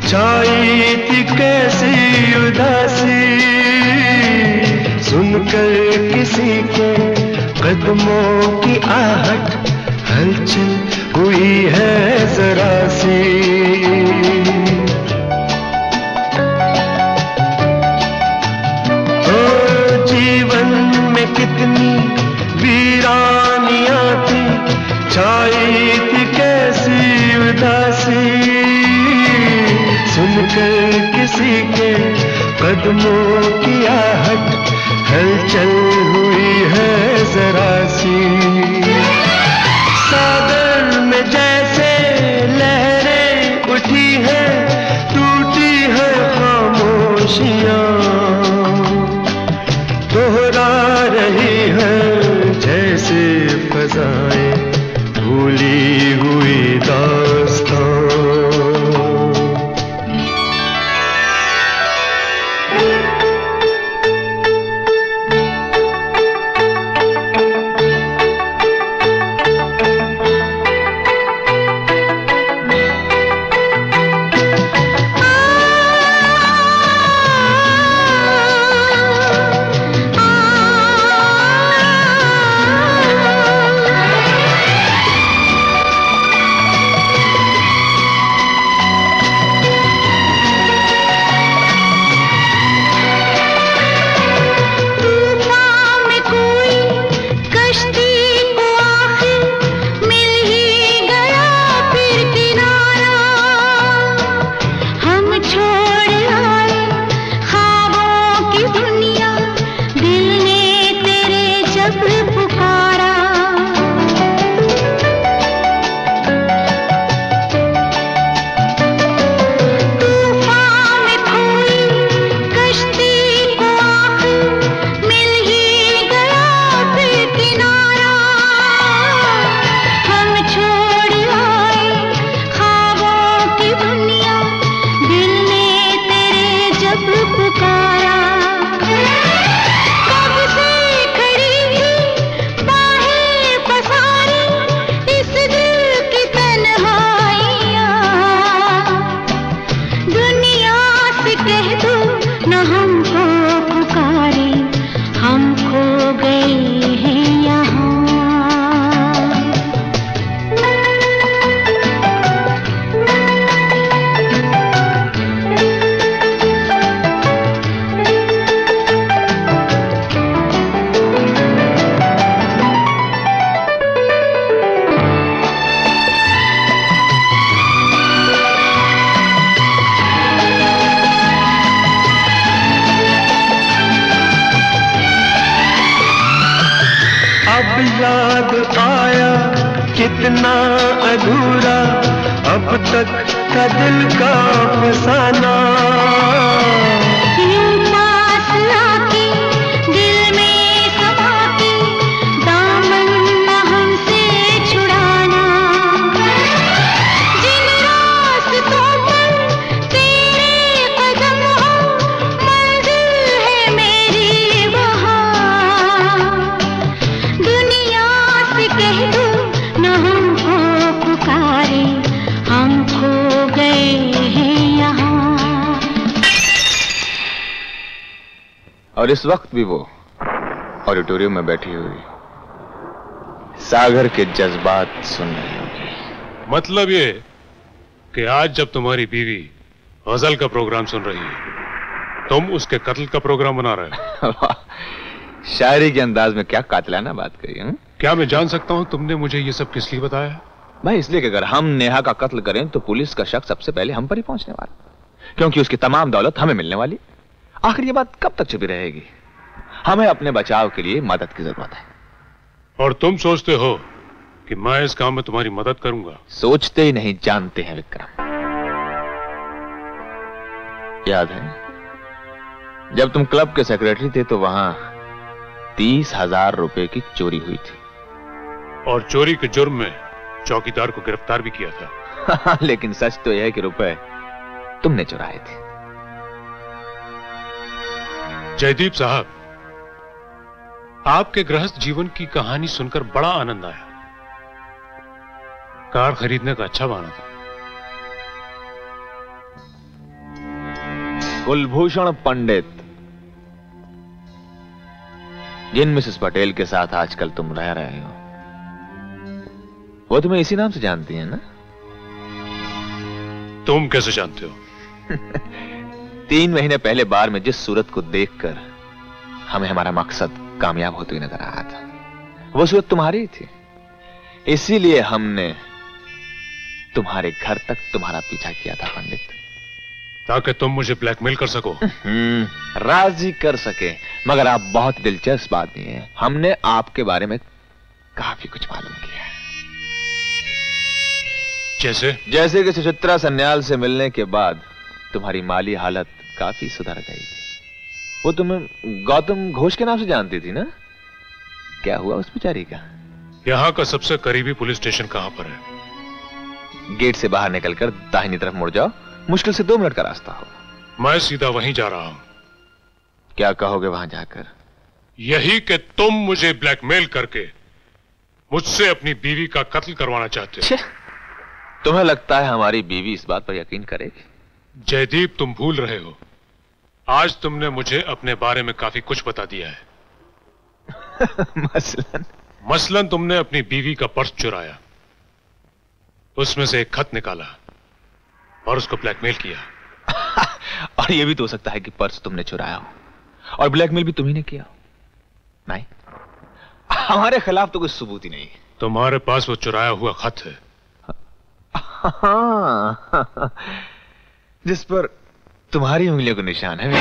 छाई थी कैसी उदासी, सुनकर किसी के कदमों की आहट, हलचल हुई है जरा सी। ओ जीवन में कितनी वीरानियां थी, छाई थी कैसी उदासी, सुनकर किसी के कदमों की आहट, हलचल हुई है जरा सी। सागर में जैसे लहरें उठी हैं, टूटी है खामोशियां, दोहरा रही है जैसे फजाएं भूली हुई दास्तां। याद आया कितना अधूरा अब तक का दिल का फसाना। पास आके दिल में समा के दामन हमसे छुड़ाना। जिन रास्तों पर तेरे कदम हो मंजिल है मेरी वहाँ। दुनिया से कह दो न हमको पुकारे, हम खो गए हैं यहाँ। और इस वक्त भी वो ऑडिटोरियम में बैठी हुई सागर के जज्बात सुन रही होगी। मतलब ये कि आज जब तुम्हारी बीवी गजल का प्रोग्राम सुन रही है, तुम उसके कत्ल का प्रोग्राम बना रहे हो। शायरी के अंदाज में क्या कातिलाना बात कही है? क्या मैं जान सकता हूं तुमने मुझे ये सब किस लिए बताया? भाई इसलिए कि अगर हम नेहा का कत्ल करें तो पुलिस का शक सबसे पहले हम पर ही पहुंचने वाला, क्योंकि उसकी तमाम दौलत हमें मिलने वाली। आखिर ये बात कब तक छुपी रहेगी? हमें अपने बचाव के लिए मदद की जरूरत है। और तुम सोचते हो कि मैं इस काम में तुम्हारी मदद करूंगा? सोचते ही नहीं, जानते हैं विक्रम। याद है जब तुम क्लब के सेक्रेटरी थे तो वहां 30,000 रुपए की चोरी हुई थी, और चोरी के जुर्म में चौकीदार को गिरफ्तार भी किया था। लेकिन सच तो यह है कि रुपए तुमने चुराए थे। जयदीप साहब, आपके गृहस्थ जीवन की कहानी सुनकर बड़ा आनंद आया। कार खरीदने का अच्छा बहाना था। कुलभूषण पंडित, जिन मिसेस पटेल के साथ आजकल तुम रह रहे हो वो तुम्हें इसी नाम से जानती है ना? तुम कैसे जानते हो? 3 महीने पहले बार में जिस सूरत को देखकर हमें हमारा मकसद कामयाब होते हुए नजर आ रहा था, वो सूरत तुम्हारी ही थी। इसीलिए हमने तुम्हारे घर तक तुम्हारा पीछा किया था पंडित, ताकि तुम मुझे ब्लैकमेल कर सको। राजी कर सके। मगर आप बहुत दिलचस्प आदमी हैं। हमने आपके बारे में काफी कुछ मालूम किया है। जैसे कि सुचित्रा सन्याल से मिलने के बाद तुम्हारी माली हालत काफी सुधर गई थी। वो तुम्हें गौतम घोष के नाम से जानती थी ना? क्या हुआ उस बेचारी का? यहाँ का सबसे करीबी पुलिस स्टेशन कहाँ पर है? गेट से बाहर निकलकर दाहिनी तरफ मुड़ जाओ, मुश्किल से 2 मिनट का रास्ता हो। मैं सीधा वहीं जा रहा हूं। क्या कहोगे वहां जाकर? यही कि तुम मुझे ब्लैकमेल करके मुझसे अपनी बीवी का कत्ल करवाना चाहते हो। तुम्हें लगता है हमारी बीवी इस बात पर यकीन करेगी? जयदीप, तुम भूल रहे हो, आज तुमने मुझे अपने बारे में काफी कुछ बता दिया है। मसलन तुमने अपनी बीवी का पर्स चुराया, उसमें से एक खत निकाला और उसको ब्लैकमेल किया। और यह भी तो हो सकता है कि पर्स तुमने चुराया हो और ब्लैकमेल भी तुम्ही ने किया हो। नहीं, हमारे खिलाफ तो कोई सबूत ही नहीं। तुम्हारे पास वो चुराया हुआ खत है। जिस पर तुम्हारी उंगलियों का निशान है।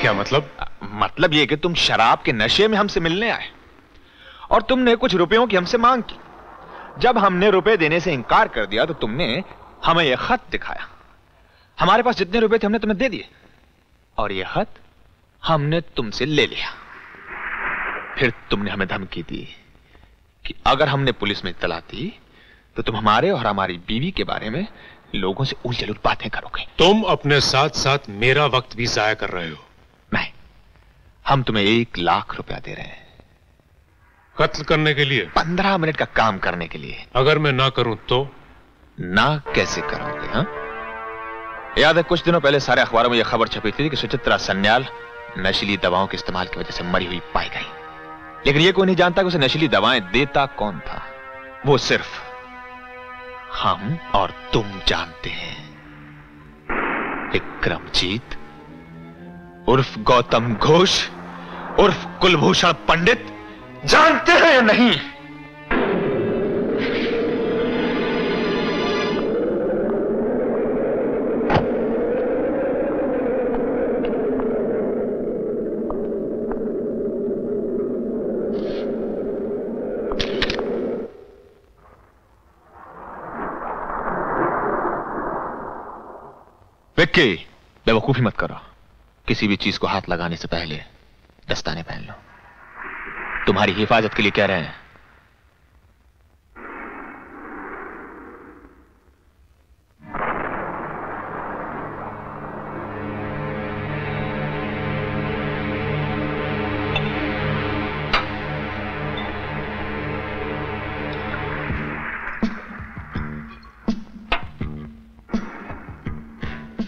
क्या मतलब? मतलब यह कि तुम शराब के नशे में हमसे मिलने आए और तुमने कुछ रुपयों की हमसे मांग की। जब हमने रुपए देने से इनकार कर दिया तो तुमने हमें यह खत दिखाया। हमारे पास जितने रुपए थे हमने तुम्हें दे दिए और यह खत हमने तुमसे ले लिया। फिर तुमने हमें धमकी दी कि अगर हमने पुलिस में इत्तला दी तो तुम हमारे और हमारी बीवी के बारे में लोगों से उलझुल बातें करोगे। तुम अपने साथ साथ मेरा वक्त भी जाया कर रहे हो। नहीं, हम तुम्हें 1 लाख रुपया दे रहे हैं। कत्ल करने के लिए? 15 मिनट का काम करने के लिए। अगर मैं ना करूं तो? ना कैसे करोगे? हाँ, याद है कुछ दिनों पहले सारे अखबारों में यह खबर छपी थी कि सुचित्रा सन्याल नशीली दवाओं के इस्तेमाल की वजह से मरी हुई पाई गई। लेकिन यह कोई नहीं जानता कि उसे नशीली दवाएं देता कौन था। वो सिर्फ हम और तुम जानते हैं। विक्रमजीत उर्फ गौतम घोष उर्फ कुलभूषण पंडित जानते हैं या नहीं? विक्की, बेवकूफी मत करो। किसी भी चीज को हाथ लगाने से पहले दस्ताने पहन लो। तुम्हारी हिफाजत के लिए कह रहे हैं।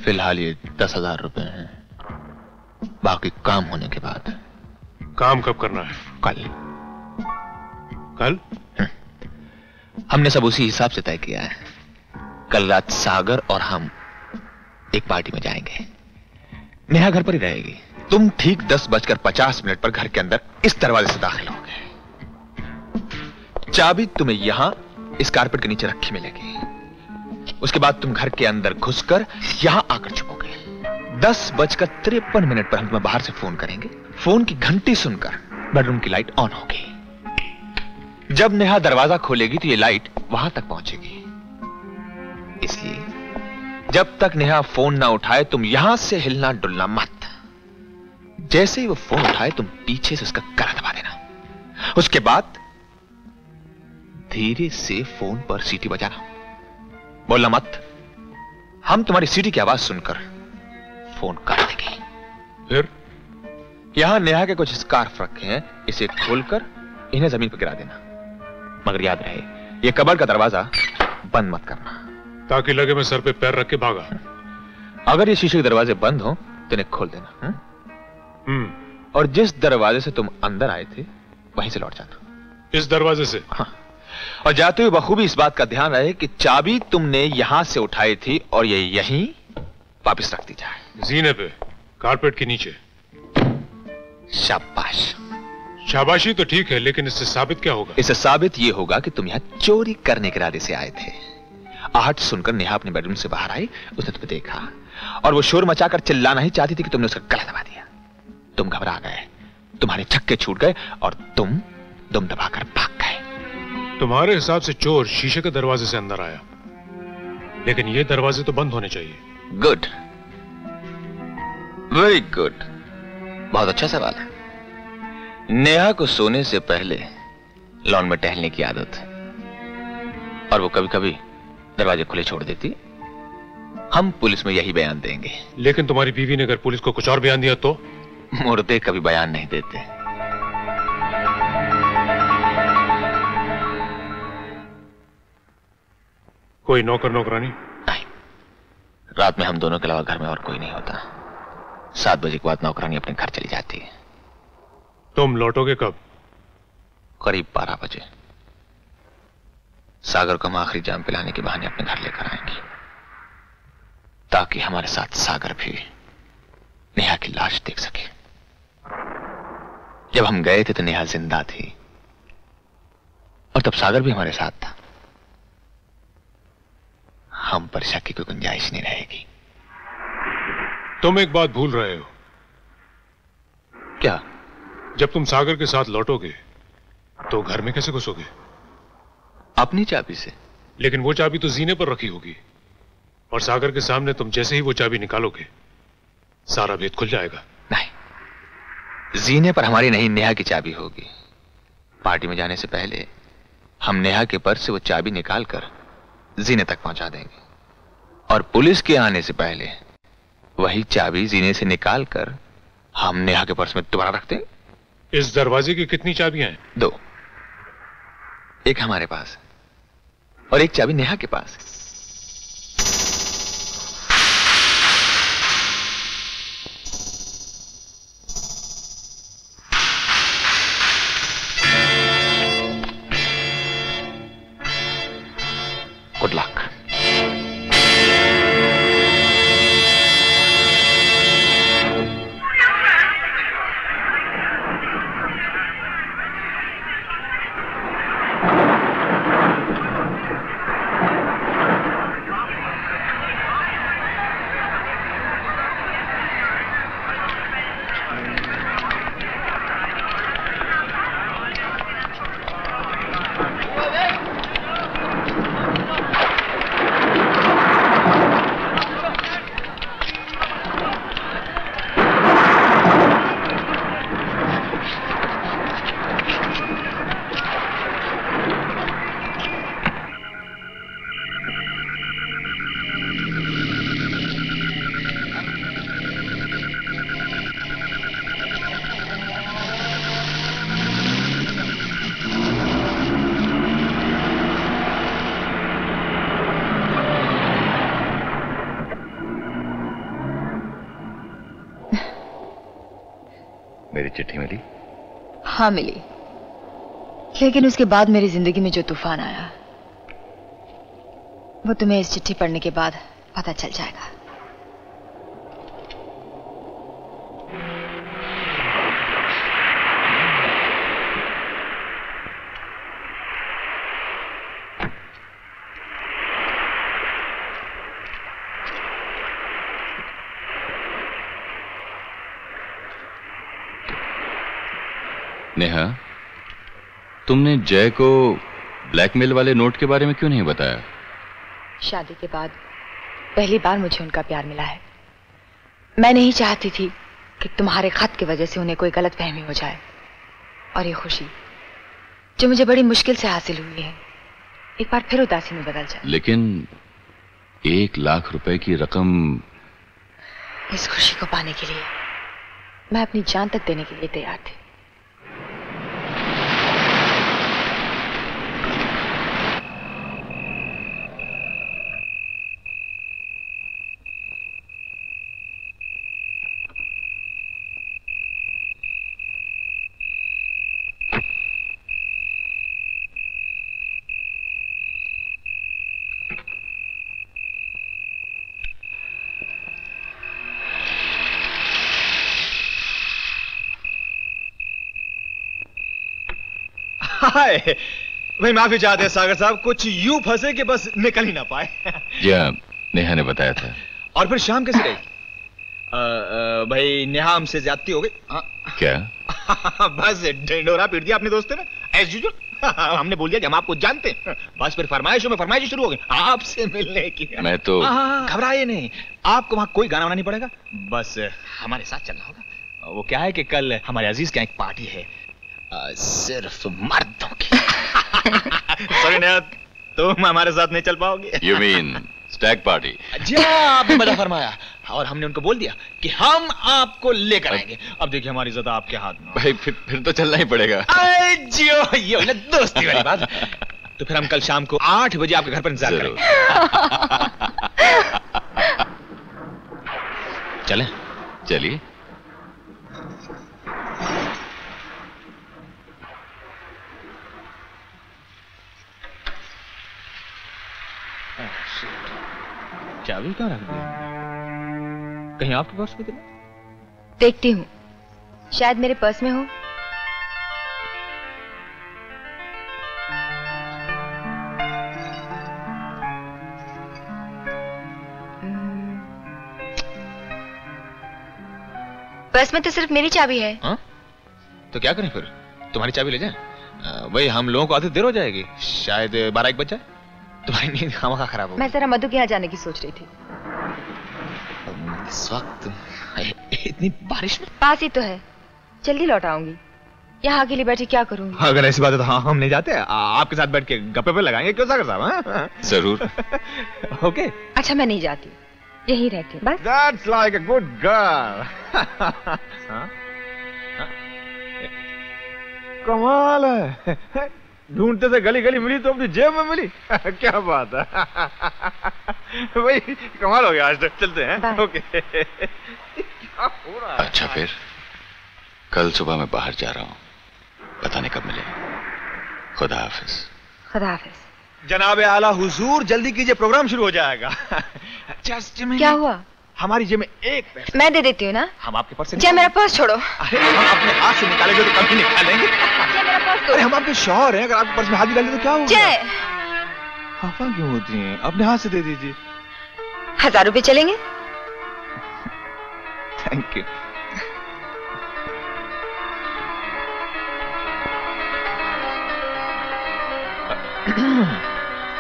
फिलहाल ये 10,000 रुपए हैं, बाकी काम होने के बाद। काम कब करना है? कल। कल? हमने सब उसी हिसाब से तय किया है। कल रात सागर और हम एक पार्टी में जाएंगे। नेहा घर पर ही रहेगी। तुम ठीक 10:50 पर घर के अंदर इस दरवाजे से दाखिल होगे। चाबी तुम्हें यहां इस कारपेट के नीचे रखी मिलेगी। उसके बाद तुम घर के अंदर घुसकर यहां आकर छुपोगे। 10:53 पर हम तुम्हें बाहर से फोन करेंगे। फोन की घंटी सुनकर बेडरूम की लाइट ऑन होगी। जब नेहा दरवाजा खोलेगी तो ये लाइट वहां तक पहुंचेगी। इसलिए जब तक नेहा फोन ना उठाए तुम यहां से हिलना डुलना मत। जैसे ही वो फोन उठाए तुम पीछे से उसका गला दबा देना। उसके बाद धीरे से फोन पर सीटी बजाना। बोलना मत। हम तुम्हारी सीटी की आवाज सुनकर फोन काट देंगे। फिर यहां नेहा के कुछ स्कार्फ रखे हैं, इसे खोलकर इन्हें जमीन पर गिरा देना। मगर याद रहे, यह कबर्ड का दरवाजा बंद मत करना, ताकि लगे मैं सर पे पैर रख के भागा। अगर ये शीशे के दरवाजे बंद हो तो इन्हें खोल देना। और जिस दरवाजे से तुम अंदर आए थे वहीं से लौट जाना। इस दरवाजे से? हाँ। और जाते हुए बखूबी इस बात का ध्यान रहे कि चाबी तुमने यहां से उठाई थी और ये यहीं वापस रख दी जाए। जीने पे, कारपेट के नीचे। शाबाश। शाबाशी तो ठीक है, लेकिन इससे साबित क्या होगा? इससे साबित यह होगा कि तुम यहां चोरी करने के इरादे से आए थे। आहट सुनकर नेहा अपने बेडरूम से बाहर आई, उसने तुम्हें देखा और वो शोर मचाकर चिल्लाना ही चाहती थी कि तुमने उसका गला दबा दिया। तुम घबरा गए, तुम्हारे छक्के छूट गए और तुम दम दबाकर भाग गए। तुम्हारे हिसाब से चोर शीशे के दरवाजे से अंदर आया, लेकिन ये दरवाजे तो बंद होने चाहिए। गुड, वेरी गुड, बहुत अच्छा सवाल है। नेहा को सोने से पहले लॉन में टहलने की आदत है और वो कभी कभी दरवाजे खुले छोड़ देती। हम पुलिस में यही बयान देंगे। लेकिन तुम्हारी बीवी ने अगर पुलिस को कुछ और बयान दिया तो? मुर्दे कभी बयान नहीं देते। कोई नौकर नौकरानी? नहीं, रात में हम दोनों के अलावा घर में और कोई नहीं होता। 7 बजे के बाद नौकरानी अपने घर चली जाती है। तुम लौटोगे कब? करीब 12 बजे। सागर को हम आखिरी जाम पिलाने के बहाने अपने घर लेकर आएंगे, ताकि हमारे साथ सागर भी नेहा की लाश देख सके। जब हम गए थे तो नेहा जिंदा थी और तब सागर भी हमारे साथ था। हम पर शक की कोई गुंजाइश नहीं रहेगी। तुम एक बात भूल रहे हो। क्या? जब तुम सागर के साथ लौटोगे तो घर में कैसे घुसोगे? अपनी चाबी से। लेकिन वो चाबी तो जीने पर रखी होगी और सागर के सामने तुम जैसे ही वो चाबी निकालोगे सारा भेद खुल जाएगा। नहीं, जीने पर हमारी नहीं, नेहा की चाबी होगी। पार्टी में जाने से पहले हम नेहा के पर्स से वो चाबी निकालकर जीने तक पहुंचा देंगे और पुलिस के आने से पहले वही चाबी जीने से निकालकर हम नेहा के पर्स में दोबारा रख देंगे। इस दरवाजे की कितनी चाबियां हैं? 2। एक हमारे पास और एक चाबी नेहा के पास। Good luck. मेरी चिट्ठी मिली? हाँ मिली, लेकिन उसके बाद मेरी जिंदगी में जो तूफान आया वो तुम्हें इस चिट्ठी पढ़ने के बाद पता चल जाएगा। नेहा, तुमने जय को ब्लैकमेल वाले नोट के बारे में क्यों नहीं बताया? शादी के बाद पहली बार मुझे उनका प्यार मिला है। मैं नहीं चाहती थी कि तुम्हारे खत की वजह से उन्हें कोई गलतफहमी हो जाए और ये खुशी जो मुझे बड़ी मुश्किल से हासिल हुई है एक बार फिर उदासी में बदल जाए। लेकिन 1 लाख रुपए की रकम। इस खुशी को पाने के लिए मैं अपनी जान तक देने के लिए तैयार थी। हाय भाई, माफी चाहते हैं सागर साहब, कुछ यूं फंसे कि बस निकल ही ना पाए। जी हाँ, नेहा ने बताया था। और फिर शाम कैसे रही? भाई नेहा हमसे ज्यादती हो गई। क्या? बस ढिंडोरा पीट दिया अपने दोस्तों ने एज यूजुअल। हमने बोल दिया कि हम आपको जानते हैं। बस फिर फरमाइशों में फरमाइश शुरू हो गई आपसे मिलने की। मैं तो घबराइए नहीं, आपको वहां कोई गाना वाना नहीं पड़ेगा, बस हमारे साथ चलना होगा। वो क्या है कि कल हमारे अजीज के यहाँ एक पार्टी है, सिर्फ मर्दों की। सॉरी नेहा, तुम हमारे साथ नहीं चल पाओगे। You mean stag party? जी आपने मजा फरमाया, और हमने उनको बोल दिया कि हम आपको लेकर आएंगे। अब देखिए हमारी इज्जत आपके हाथ में। भाई फिर तो चलना ही पड़ेगा। जियो, ये ना दोस्ती वाली बात। तो फिर हम कल शाम को 8 बजे आपके घर पर इंतजार करेंगे। चलें? चलिए। चाबी कहाँ रख दी? कहीं आपके पर्स में? देखती हूँ, शायद मेरे पर्स में हो। पर्स में तो सिर्फ मेरी चाबी है। हाँ? तो क्या करें फिर? तुम्हारी चाबी ले जाएं? वही हम लोगों को आधी देर हो जाएगी, शायद 12-1 बज जाए। तुम्हारी नींद खामखा खराब हो। मैं जरा मधु के यहाँ जाने की सोच रही थी। इस वक्त इतनी बारिश में? पास ही तो है, जल्दी लौट आऊंगी। यहाँ अकेली बैठी क्या करूंगी? अगर ऐसी बात है तो हाँ, हम नहीं जाते, आपके साथ बैठ के गप्पे पे लगाएंगे, क्यों सागर साहब? जरूर। ओके। अच्छा मैं नहीं जाती, यहीं रहती हूँ बस। That's like a good girl. कमाल है, ढूंढते थे गली गली मिली तो अपनी जेब में मिली। क्या बात है भाई, कमाल हो गया आज तक। चलते हैं। ओके। क्या हो रहा है? अच्छा फिर कल सुबह मैं बाहर जा रहा हूँ, पता नहीं कब मिले। खुदा हाफिज। खुदा हाफिज। जनाब आला हुजूर, जल्दी कीजिए, प्रोग्राम शुरू हो जाएगा। क्या हुआ? हमारी जेब में एक पैसा। मैं दे देती हूँ ना। हम आपके पर्स से। जय मेरा पर्स छोड़ो। अरे हम अपने हाथ से निकालेंगे तो कभी निकालेंगे। जय मेरा पर्स दो। अरे हम आपके शौहर हैं, अगर आपके पर्स में हाथ निकाले तो क्या होगा? जय। खफा क्यों होती हैं? अपने हाथ से दे दीजिए। 1000 रुपए चलेंगे? Thank you.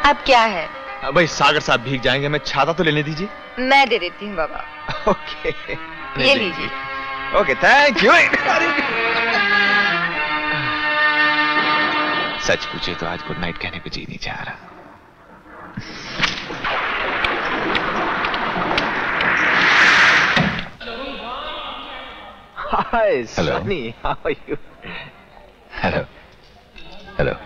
अब क्या है? भाई सागर साहब भीग जाएंगे, मैं छाता तो लेने दीजिए। मैं दे देती हूँ बाबा। ओके ये लीजिए। Okay thank you. सच पूछे तो आज गुड नाइट कहने को जी नहीं चाह रहा। Hi Sunny, how are you? Hello hello.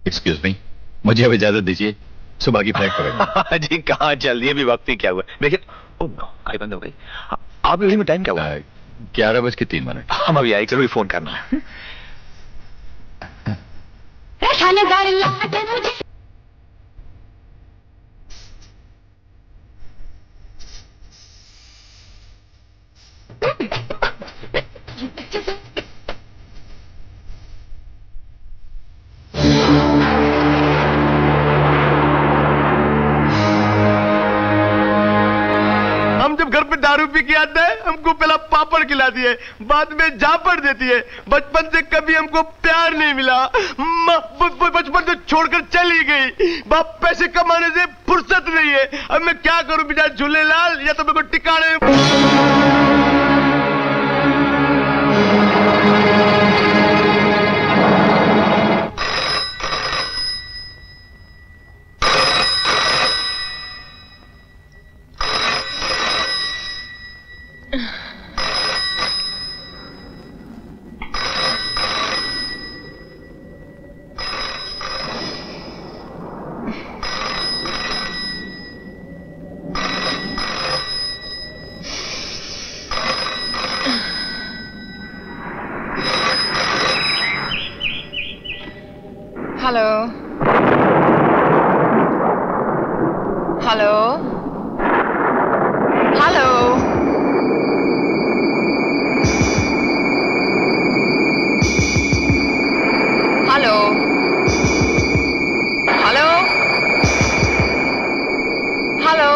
Excuse me, मुझे अब इजाजत दीजिए, सुबह की फ्लाइट पकड़ना। जी कहाँ चल रही है, अभी वक्त ही क्या हुआ? देखिए आई बंद हो गई। आप में टाइम क्या हुआ? 11:03। हम अभी आए, जरूर फोन करना है। थानेदार लाते मुझे जब घर पे दारू पी के आता है हमको पहला पापड़ खिला दिए, बाद में जापड़ देती है। बचपन से कभी हमको प्यार नहीं मिला, बचपन से छोड़कर चली गई। बाप पैसे कमाने से फुर्सत नहीं है। अब मैं क्या करूं बेचारा झूलेलाल, या तो मेरे को टिकाने hello hello hello hello hello hello hello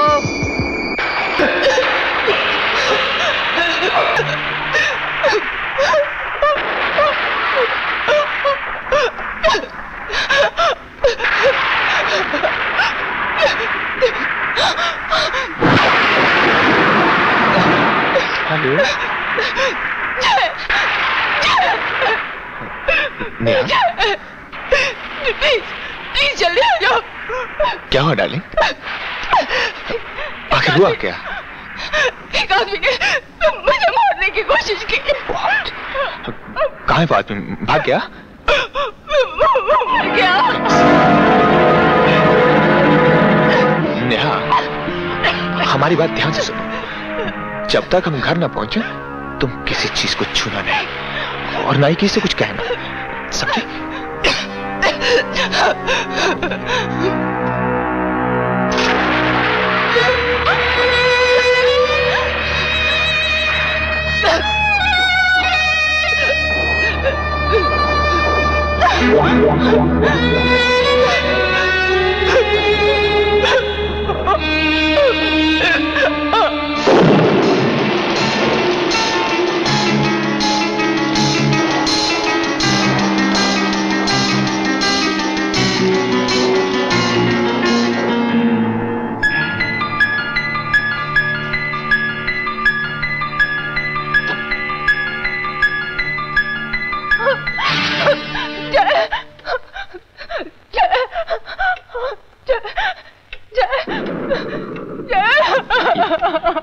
Neha, please जल्दी आ जाओ। क्या हुआ डार्लिंग? आखिर हुआ क्या? एक आदमी ने मुझे मारने की कोशिश की। कहाँ है वो आदमी? भाग गया? मर गया। नेहा, हमारी बात ध्यान से सुनो। जब तक हम घर ना पहुंचे तुम किसी चीज को छूना नहीं और ना ही किसी से कुछ कहना, समझे?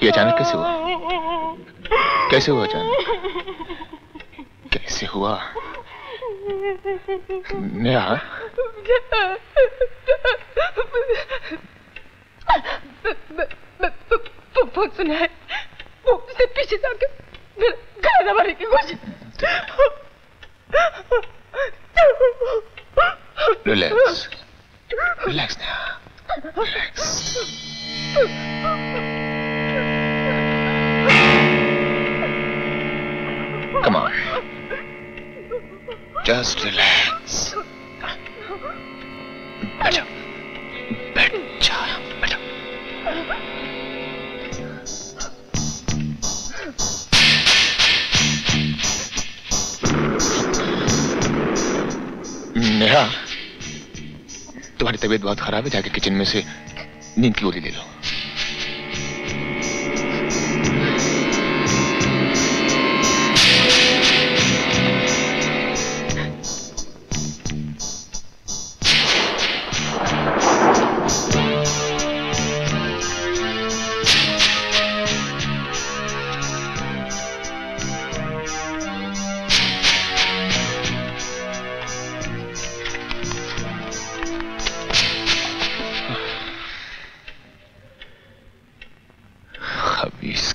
ये अचानक कैसे हुआ? कैसे हुआ अचानक? कैसे हुआ? नेहा, फोन सुना है, वो उससे पीछे जाके मेरा गला दबाने की कोशिश। Relax relax Neha, relax. Come on. Just relax. बैठ जा, बैठ जा, बैठ जा। नेहा, तुम्हारी तबीयत बहुत खराब है, जाके किचन में से नींद की गोली ले लो।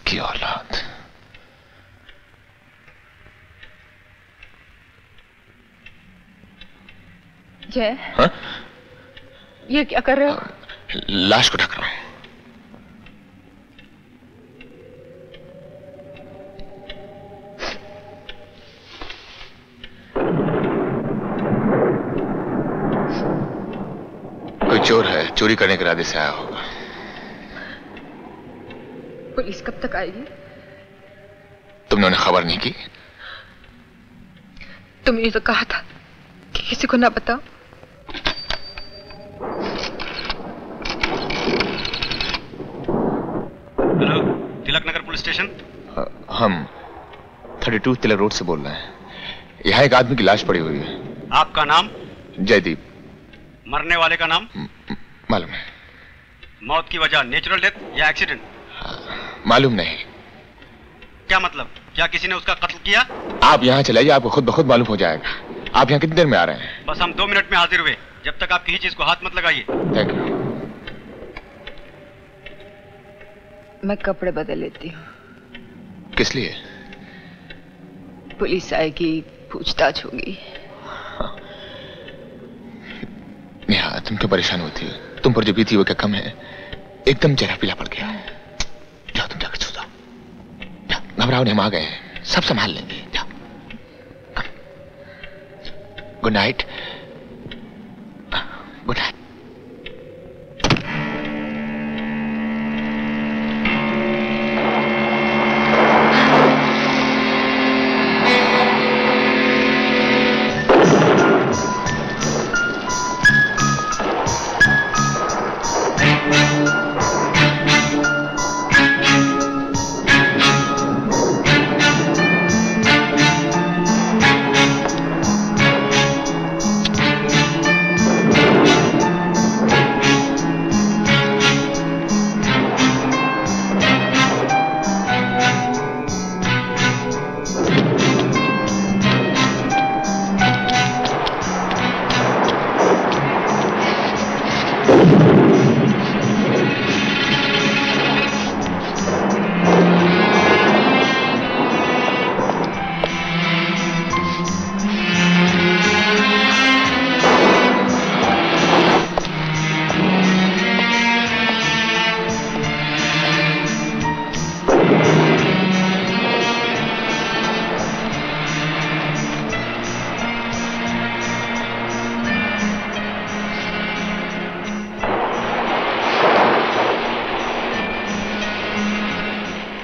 की औलाद। जय, हाँ? ये क्या कर रहे हो? लाश को ढक रहा हूं। कोई चोर है, चोरी करने के इरादे से आया होगा। पुलिस कब तक आएगी? तुमने उन्हें खबर नहीं की? तुमने तो कहा था कि किसी को ना बताओ। Hello, Tilak Nagar police station. हम 32 तिलक रोड से बोल रहे हैं। यहाँ एक आदमी की लाश पड़ी हुई है। आपका नाम? जयदीप। मरने वाले का नाम? मालूम है। मौत की वजह नेचुरल डेथ या एक्सीडेंट? मालूम नहीं। क्या मतलब? क्या किसी ने उसका कत्ल किया? आप यहाँ चलाइए, आपको खुद ब खुद मालूम हो जाएगा। आप यहाँ कितनी देर में आ रहे हैं? बस हम 2 मिनट में हाजिर हुए। जब तक आप किसी चीज को हाथ मत लगाइए। Thank you. मैं कपड़े बदल लेती हूँ। किस लिए? पुलिस आएगी, पूछताछ होगी। नेहा, तुम क्यों परेशान होती हो? तुम पर जो बीती वो क्या कम है? एकदम चेहरा पीला पड़ गया। जाओ तुम जाकर सो जाओ। घबराओ नहीं, हम आ गए हैं, सब संभाल लेंगे। जाओ। Good night. Good night.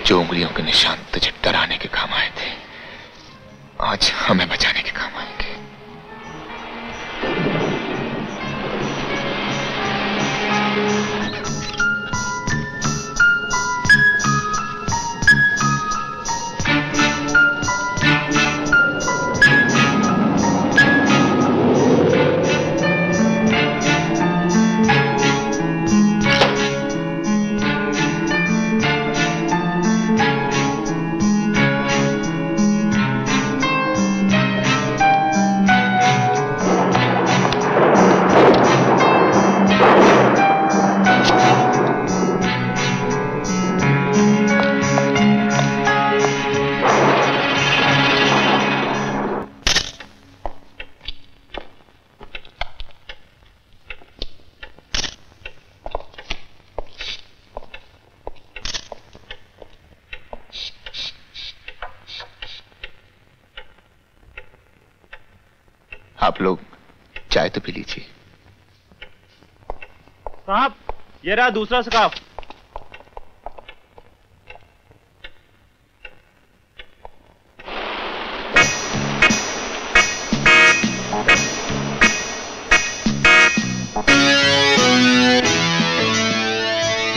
जो उंगलियों के निशान तुझे डराने के काम आए थे, आज हमें बचाने के काम आएंगे। आप लोग चाय तो पी लीजिए। साहब, ये रहा दूसरा स्कार्फ।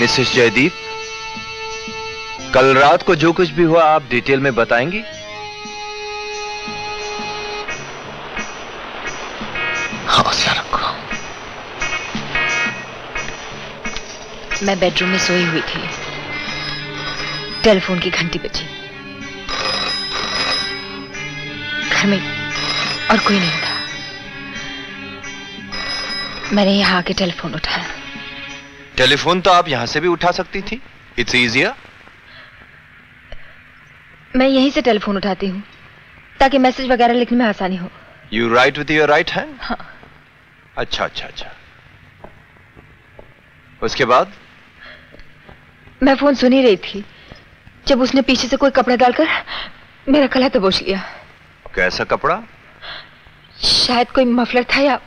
मिसेस जयदीप, कल रात को जो कुछ भी हुआ आप डिटेल में बताएंगी? हौसला रखो। मैं बेडरूम में सोई हुई थी। टेलीफोन की घंटी बजी। घर में और कोई नहीं था। मैंने यहाँ आके टेलीफोन उठाया। टेलीफोन तो आप यहां से भी उठा सकती थी। It's easier. मैं यहीं से टेलीफोन उठाती हूँ ताकि मैसेज वगैरह लिखने में आसानी हो। You right with your right hand? हाँ। अच्छा अच्छा अच्छा। उसके बाद? मैं फोन सुन ही रही थी जब उसने पीछे से कोई कपड़ा डालकर मेरा गला दबोच लिया। कैसा कपड़ा? शायद कोई मफलर था या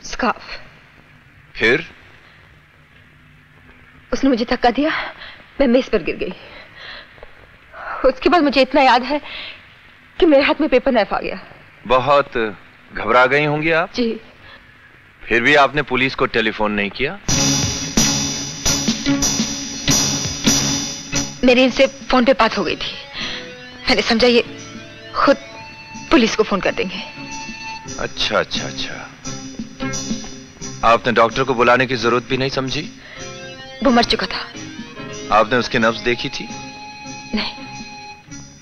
स्कार्फ। फिर? उसने मुझे धक्का दिया, मैं मेज पर गिर गई। उसके बाद मुझे इतना याद है कि मेरे हाथ में पेपर नाइफ आ गया। बहुत घबरा गई होंगी आप? जी। फिर भी आपने पुलिस को टेलीफोन नहीं किया? मेरी इनसे फोन पे बात हो गई थी। मैंने समझा ये खुद पुलिस को फोन कर देंगे। अच्छा अच्छा अच्छा। आपने डॉक्टर को बुलाने की जरूरत भी नहीं समझी? वो मर चुका था। आपने उसकी नब्ज देखी थी? नहीं।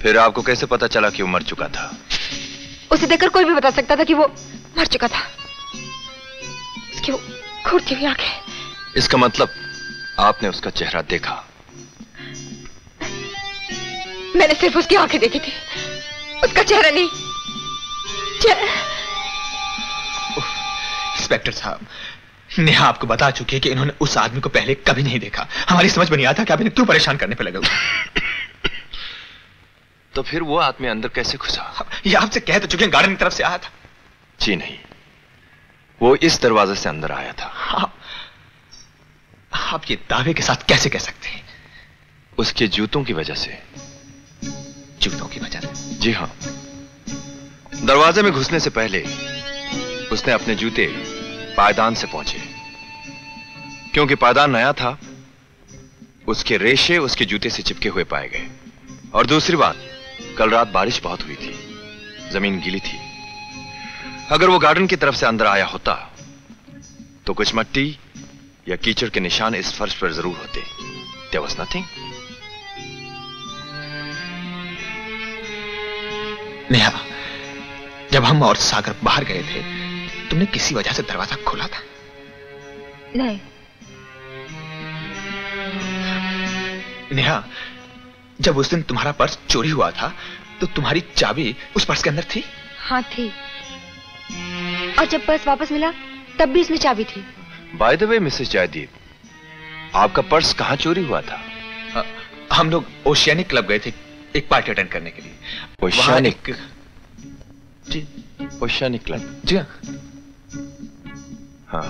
फिर आपको कैसे पता चला कि वो मर चुका था? उसे देखकर कोई भी बता सकता था कि वो मर चुका था। उसकी वो घूरती हुई आंखें। इसका मतलब आपने उसका चेहरा देखा? मैंने सिर्फ उसकी आंखें देखी थी, उसका चेहरा नहीं। इंस्पेक्टर साहब, नेहा आपको बता चुकी है कि इन्होंने उस आदमी को पहले कभी नहीं देखा। हमारी समझ में नहीं आता कि आप इन्हें क्यों परेशान करने पे लगे हुए। तो फिर वो आदमी अंदर कैसे घुसा? ये आपसे कह तो चुके हैं, गार्डन की तरफ से आया था। जी नहीं, वो इस दरवाजे से अंदर आया था। आप ये दावे के साथ कैसे कह सकते हैं? उसके जूतों की वजह से। जूतों की वजह से? जी हाँ। दरवाजे में घुसने से पहले उसने अपने जूते पायदान से पहुंचे। क्योंकि पायदान नया था, उसके रेशे उसके जूते से चिपके हुए पाए गए। और दूसरी बात, कल रात बारिश बहुत हुई थी, जमीन गीली थी। अगर वो गार्डन की तरफ से अंदर आया होता तो कुछ मिट्टी या कीचड़ के निशान इस फर्श पर जरूर होते। There was nothing. नेहा, जब हम और सागर बाहर गए थे, तुमने किसी वजह से दरवाजा खोला था? नहीं। नेहा, जब उस दिन तुम्हारा पर्स चोरी हुआ था तो तुम्हारी चाबी उस पर्स के अंदर थी? हाँ थी। और जब पर्स वापस मिला तब भी इसमें चाबी थी। By the way Mrs Jaideep, आपका पर्स कहां चोरी हुआ था? हम लोग ओशियानिक क्लब गए थे एक पार्टी अटेंड करने के लिए। ओशियानिक? जी, ओशियानिक क्लब। जी हाँ। हाँ।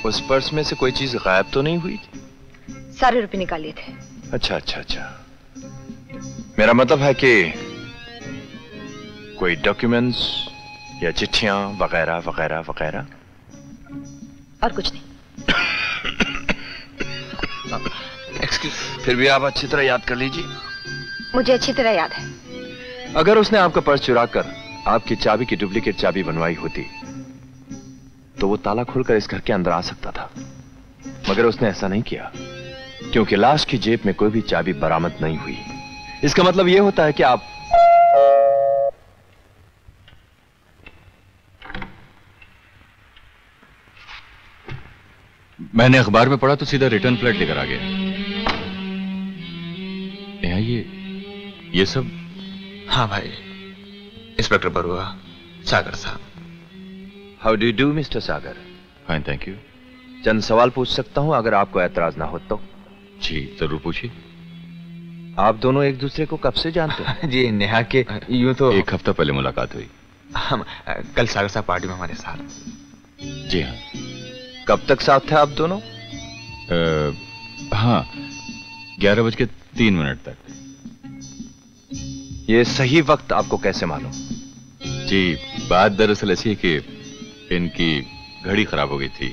उस पर्स में से कोई चीज गायब तो नहीं हुई थी? सारे रुपए निकाल लिए थे। अच्छा अच्छा अच्छा। मेरा मतलब है कि कोई डॉक्यूमेंट्स या चिट्ठियां वगैरह वगैरह वगैरह? और कुछ नहीं। फिर भी आप अच्छी तरह याद कर लीजिए। मुझे अच्छी तरह याद है। अगर उसने आपका पर्स चुराकर आपकी चाबी की डुप्लीकेट चाबी बनवाई होती तो वो ताला खोलकर इस घर के अंदर आ सकता था, मगर उसने ऐसा नहीं किया क्योंकि लाश की जेब में कोई भी चाबी बरामद नहीं हुई। इसका मतलब यह होता है कि आप मैंने अखबार में पढ़ा तो सीधा रिटर्न फ्लाइट लेकर आ गया। ये सब? हाँ भाई, इंस्पेक्टर बरुआ, सागर साहब। How do do mister Sagar? Fine thank you. चंद सवाल पूछ सकता हूं अगर आपको ऐतराज ना हो तो? जी जरूर पूछिए। आप दोनों एक दूसरे को कब से जानते हैं? जी नेहा के यूं तो एक हफ्ता पहले मुलाकात हुई। हम कल सागर साहब पार्टी में हमारे साथ। जी हाँ। कब तक साथ थे आप दोनों? हाँ, 11:03 तक। ये सही वक्त आपको कैसे मालूम? जी बात दरअसल ऐसी है कि इनकी घड़ी खराब हो गई थी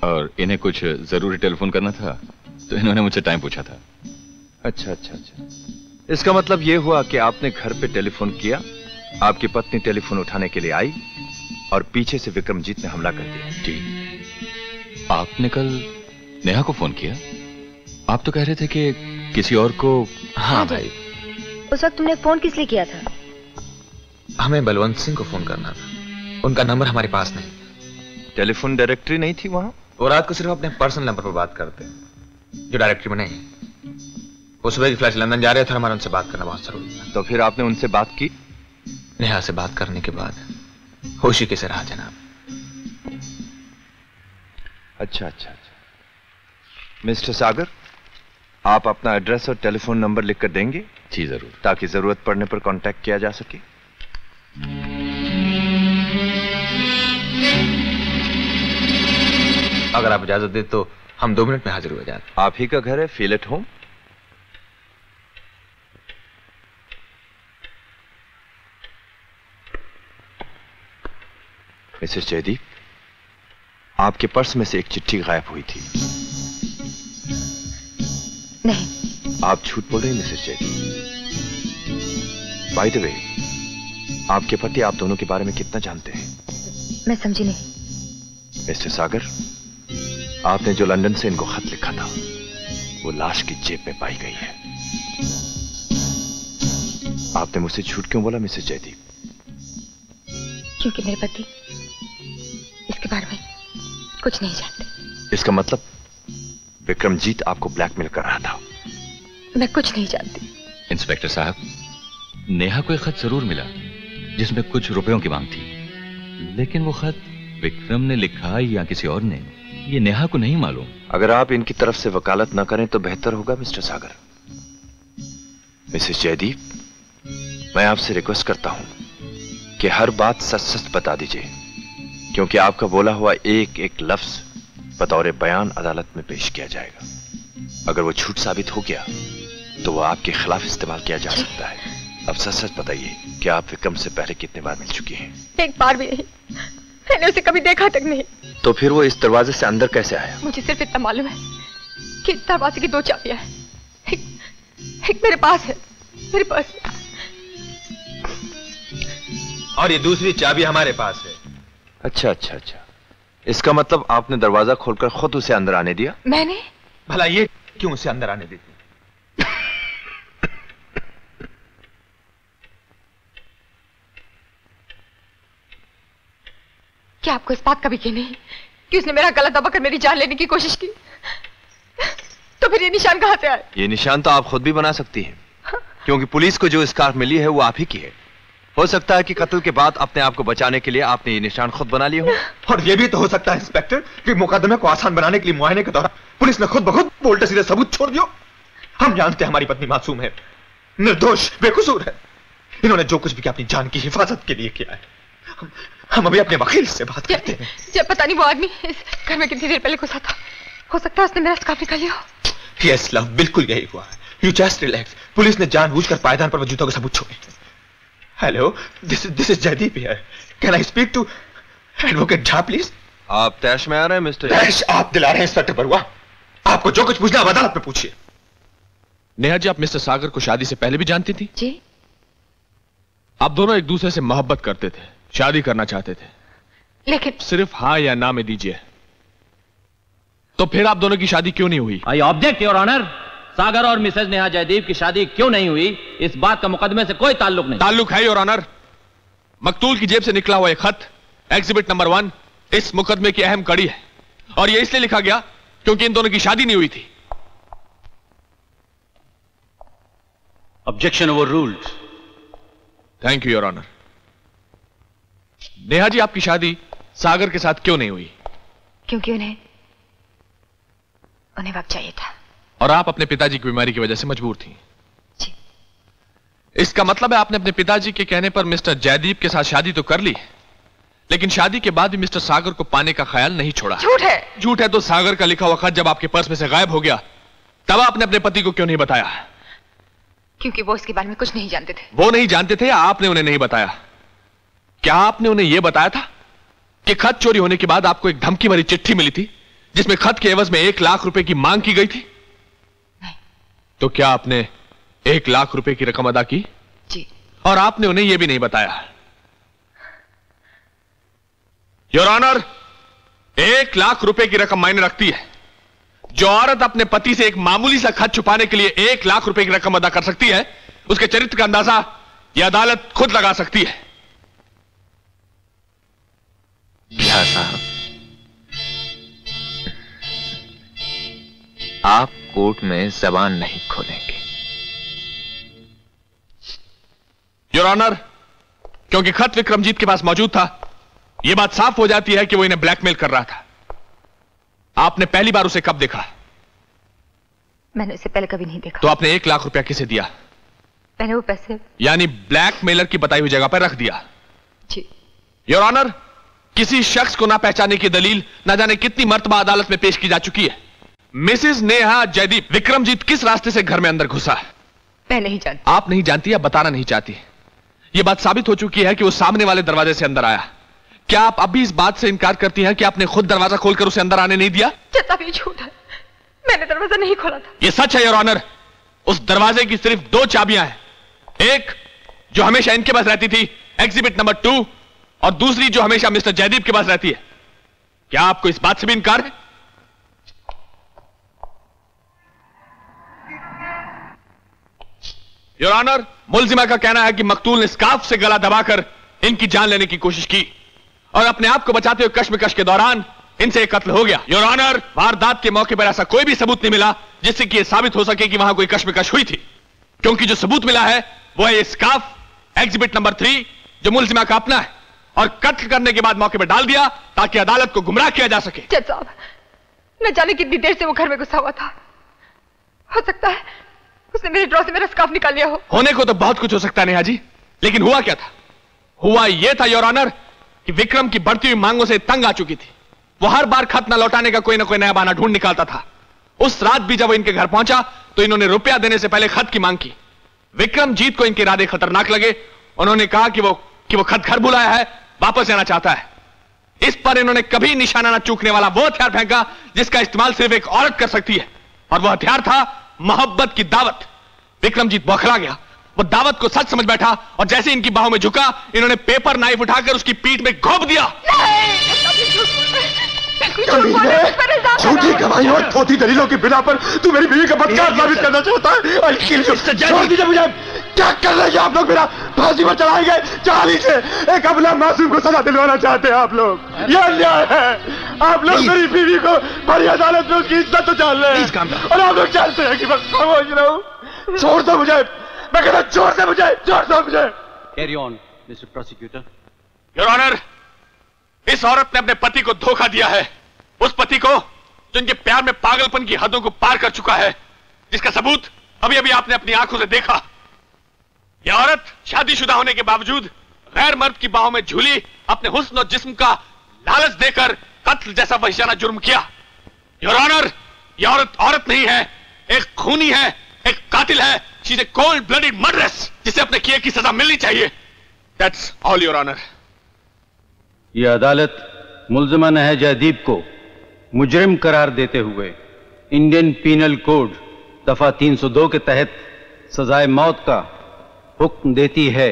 और इन्हें कुछ जरूरी टेलीफोन करना था तो इन्होंने मुझसे टाइम पूछा था। अच्छा अच्छा अच्छा। इसका मतलब यह हुआ कि आपने घर पे टेलीफोन किया, आपकी पत्नी टेलीफोन उठाने के लिए आई और पीछे से विक्रमजीत ने हमला कर दिया। जी। आपने कल नेहा को फोन किया? आप तो कह रहे थे कि किसी और को। हाँ भाई। उस वक्त तुमने फोन किस लिए किया था? हमें बलवंत सिंह को फोन करना था, उनका नंबर हमारे पास नहीं। टेलीफोन डायरेक्टरी नहीं थी वहां? वो रात को सिर्फ अपने पर्सनल नंबर पर बात करते हैं जो डायरेक्टरी में नहीं। वो सुबह की फ्लाइट लंदन जा रहे थे, हमारा उनसे बात करना बहुत जरूरी था। तो फिर आपने उनसे बात की? नेहा से बात करने के बाद होशी कैसे रहा जनाब। अच्छा अच्छा अच्छा। मिस्टर सागर, आप अपना एड्रेस और टेलीफोन नंबर लिखकर देंगे? जी जरूर, ताकि जरूरत पड़ने पर कांटेक्ट किया जा सके। अगर आप इजाजत दे तो हम 2 मिनट में हाजिर हो जाते। आप ही का घर है, feel at home. Mrs Jaideep, आपके पर्स में से एक चिट्ठी गायब हुई थी। नहीं। आप झूठ बोल रहे हैं Mrs Jaideep. By the way, आपके पति आप दोनों के बारे में कितना जानते हैं? मैं समझी नहीं। मिस्टर सागर, आपने जो लंदन से इनको खत लिखा था वो लाश की जेब में पाई गई है। आपने मुझसे झूठ क्यों बोला मिसेस जयदीप? क्योंकि मेरे पति इसके बारे में कुछ नहीं जानते। इसका मतलब विक्रमजीत आपको ब्लैकमेल कर रहा था? मैं कुछ नहीं जानती। इंस्पेक्टर साहब, नेहा को एक खत जरूर मिला जिसमें कुछ रुपयों की मांग थी, लेकिन वो खत विक्रम ने लिखा या किसी और ने, ये नेहा को नहीं मालूम। अगर आप इनकी तरफ से वकालत ना करें तो बेहतर होगा मिस्टर सागर। मिसेस जयदीप, मैं आपसे रिक्वेस्ट करता हूं कि हर बात सच सच बता दीजिए, क्योंकि आपका बोला हुआ एक एक लफ्ज बतौर बयान अदालत में पेश किया जाएगा। अगर वो झूठ साबित हो गया तो वो आपके खिलाफ इस्तेमाल किया जा सकता है। अब सच सच बताइए कि आप विक्रम से पहले कितने बार मिल चुकी हैं? एक बार भी नहीं। मैंने उसे कभी देखा तक नहीं। तो फिर वो इस दरवाजे से अंदर कैसे आया? मुझे सिर्फ इतना मालूम है कि दरवाजे की 2 चाबियां हैं। एक मेरे पास है, मेरे पास, और ये दूसरी चाबी हमारे पास है। अच्छा अच्छा अच्छा, इसका मतलब आपने दरवाजा खोलकर खुद उसे अंदर आने दिया? मैंने? भला ये क्यों उसे अंदर आने देती? क्या आपको इस बात का भी यकीन नहीं कि उसने मेरा गला दबाकर मेरी जान लेने की कोशिश की? तो फिर ये निशान कहां से आए? ये निशान तो आप खुद भी बना सकती हैं, क्योंकि पुलिस को जो स्कार्फ मिली है वो आप ही की है। हो सकता है कि कत्ल के बाद अपने आप को बचाने के लिए आपने ये निशान खुद बना लिए हो। और ये भी तो हो सकता है इंस्पेक्टर कि मुकदमे को आसान बनाने के लिए मुआयने के दौरान पुलिस ने खुद ब खुद उल्टे सीधे सबूत छोड़ दियो। हम जानते हैं हमारी पत्नी मासूम है, निर्दोष, बेकसूर है। इन्होंने जो कुछ भी अपनी जान की हिफाजत के लिए किया है। हम अभी अपने वकील से बात करते हैं। जब पता नहीं वो आदमी इस घर में कितनी देर पहले घुसा था, हो सकता है उसने मेरा स्कार्फ निकाल लिया हो। यस लव, बिल्कुल यही हुआ है। You just relax. पुलिस ने जानबूझकर पायदान पर वजूदों के सबूत छोड़े। Hello, this is Jaideep here. Can I speak to advocate Jha please? आप तैश में आ रहे हैं मिस्टर? तैश आप दिला रहे हैं इंस्पेक्टर बरुआ। आपको जो कुछ पूछना है अदालत में पूछिए। नेहा जी, आप मिस्टर सागर को शादी से पहले भी जानती थी? जी। आप दोनों एक दूसरे से मोहब्बत करते थे, शादी करना चाहते थे, लेकिन सिर्फ हाँ या ना में दीजिए। तो फिर आप दोनों की शादी क्यों नहीं हुई? I object your honour. Sagar और मिसेज नेहा जयदीप की शादी क्यों नहीं हुई, इस बात का मुकदमे से कोई ताल्लुक नहीं। ताल्लुक है योर ऑनर। मकतूल की जेब से निकला हुआ एक खत एग्जिबिट नंबर 1 इस मुकदमे की अहम कड़ी है, और यह इसलिए लिखा गया क्योंकि इन दोनों की शादी नहीं हुई थी। Objection overruled. Thank you your honour. Neha ji, आपकी शादी सागर के साथ क्यों नहीं हुई? क्योंकि उन्हें वक्त चाहिए था, और आप अपने पिताजी की बीमारी की वजह से मजबूर थी। जी। इसका मतलब है आपने अपने पिताजी के कहने पर मिस्टर जयदीप के साथ शादी तो कर ली, लेकिन शादी के बाद भी मिस्टर सागर को पाने का ख्याल नहीं छोड़ा। झूठ है। झूठ है तो सागर का लिखा हुआ खत जब आपके पर्स में से गायब हो गया तब आपने अपने पति को क्यों नहीं बताया? क्योंकि वो इसके बारे में कुछ नहीं जानते थे। वो नहीं जानते थे या आपने उन्हें नहीं बताया? क्या आपने उन्हें यह बताया था कि खत चोरी होने के बाद आपको एक धमकी भरी चिट्ठी मिली थी जिसमें खत के एवज में 1 लाख रुपए की मांग की गई थी? नहीं। तो क्या आपने 1 लाख रुपए की रकम अदा की? जी। और आपने उन्हें यह भी नहीं बताया? योर ऑनर, 1 लाख रुपए की रकम मायने रखती है। जो औरत अपने पति से एक मामूली सा खत छुपाने के लिए 1 लाख रुपए की रकम अदा कर सकती है, उसके चरित्र का अंदाजा यह अदालत खुद लगा सकती है। झा साहब, आप कोर्ट में जबान नहीं खोलेंगे। योर ऑनर, क्योंकि खत विक्रमजीत के पास मौजूद था यह बात साफ हो जाती है कि वो इन्हें ब्लैकमेल कर रहा था। आपने पहली बार उसे कब देखा? मैंने उसे पहले कभी नहीं देखा। तो आपने 1 लाख रुपया किसे दिया? मैंने वो पैसे यानी ब्लैकमेलर की बताई हुई जगह पर रख दिया? जी। योर ऑनर, किसी शख्स को ना पहचानने की दलील ना जाने कितनी मर्तबा अदालत में पेश की जा चुकी है। मिसेस नेहा जयदीप, विक्रमजीत किस रास्ते से घर में अंदर घुसा? मैं नहीं जानती। आप नहीं जानती या बताना नहीं चाहती? यह बात साबित हो चुकी है कि वो सामने वाले दरवाजे से अंदर आया। क्या आप अभी इस बात से इनकार करती हैं कि आपने खुद दरवाजा खोलकर उसे अंदर आने नहीं दिया? ये झूठ है, मैंने दरवाजा नहीं खोला था। यह सच है योर ऑनर। उस दरवाजे की सिर्फ 2 चाबियां हैं, एक जो हमेशा इनके पास रहती थी, एग्जिबिट नंबर 2, और दूसरी जो हमेशा मिस्टर जयदीप के पास रहती है। क्या आपको इस बात से भी इनकार है? योर ऑनर, मुल्जिमा का कहना है कि मकतूल ने स्कार्फ से गला दबाकर इनकी जान लेने की कोशिश की और अपने आप को बचाते हुए कश्मकश के दौरान इनसे एक कत्ल हो गया। योर ऑनर, वारदात के मौके पर ऐसा कोई भी सबूत नहीं मिला जिससे कि यह साबित हो सके कि वहां कोई कश्मकश हुई थी, क्योंकि जो सबूत मिला है वो है ये स्कार्फ, एग्जिबिट नंबर 3, जो मुल्जिमा का अपना है और कत्ल करने के बाद मौके पर डाल दिया ताकि अदालत को गुमराह किया जा सके। जज साहब, न जाने कितनी देर से वो घर में घुसा हुआ था। हो सकता है उसने मेरे ड्रॉ से मेरा स्कार्फ निकाल लिया हो। होने को तो बहुत कुछ हो सकता है नेहा जी, लेकिन हुआ क्या था? हुआ यह था योर ऑनर कि विक्रम की बढ़ती हुई मांगों से तंग आ चुकी थी। वो हर बार खत न लौटाने का कोई ना कोई नया बहाना ढूंढ निकालता था। उस रात भी जब वो इनके घर पहुंचा तो इन्होंने रुपया देने से पहले खत की मांग की। विक्रमजीत को इनके इरादे खतरनाक लगे। उन्होंने कहा कि वो खत घर बुलाया है, वापस जाना चाहता है। इस पर इन्होंने कभी निशाना न चूकने वाला वो हथियार फेंका जिसका इस्तेमाल सिर्फ एक औरत कर सकती है, और वह हथियार था मोहब्बत की दावत। विक्रमजीत बौखला गया। वो दावत को सच समझ बैठा और जैसे इनकी बाहों में झुका, इन्होंने पेपर नाइफ उठाकर उसकी पीठ में घोंप दिया। झूठी गवाही और थोथी दलीलों की बिना पर तू मेरी बीवी का बदकार साबित करना चाहता है? और छोड़ दीजिए मुझे। क्या कर रहे हैं आप लोग? मेरा फांसी पर चढ़ाएंगे? चढ़ा लीजिए। एक अबला मासूम को सजा दिलवाना चाहते हैं आप लोग। यह अन्याय है। आप लोग मेरी बीवी को बड़ी अदालत में उसकी इज्जत तो जान रहे हैं और आप लोग जानते हैं कि मैं खामोश रहूं। छोड़ दो मुझे, मैं कहता छोड़ दे मुझे, छोड़ दो मुझे। Carry on Mr prosecutor. Your honour, इस औरत ने अपने पति को धोखा दिया है, उस पति को जो इनके प्यार में पागलपन की हदों को पार कर चुका है, जिसका सबूत अभी अभी आपने अपनी आंखों से देखा। यह औरत शादीशुदा होने के बावजूद गैर मर्द की बाहों में झूली अपने हुस्न और जिस्म का लालच देकर कत्ल जैसा वहशियाना जुर्म किया। योर ऑनर, यह औरत औरत नहीं है, एक खूनी है, एक कातिल है। She is a cold blooded murderess, जिसे अपने किए की सजा मिलनी चाहिए। That's all your honour. यह अदालत मुल्जिमा नेहा जयदीप को मुजरिम करार देते हुए इंडियन पीनल कोड दफा 302 के तहत सजाए मौत का हुक्म देती है।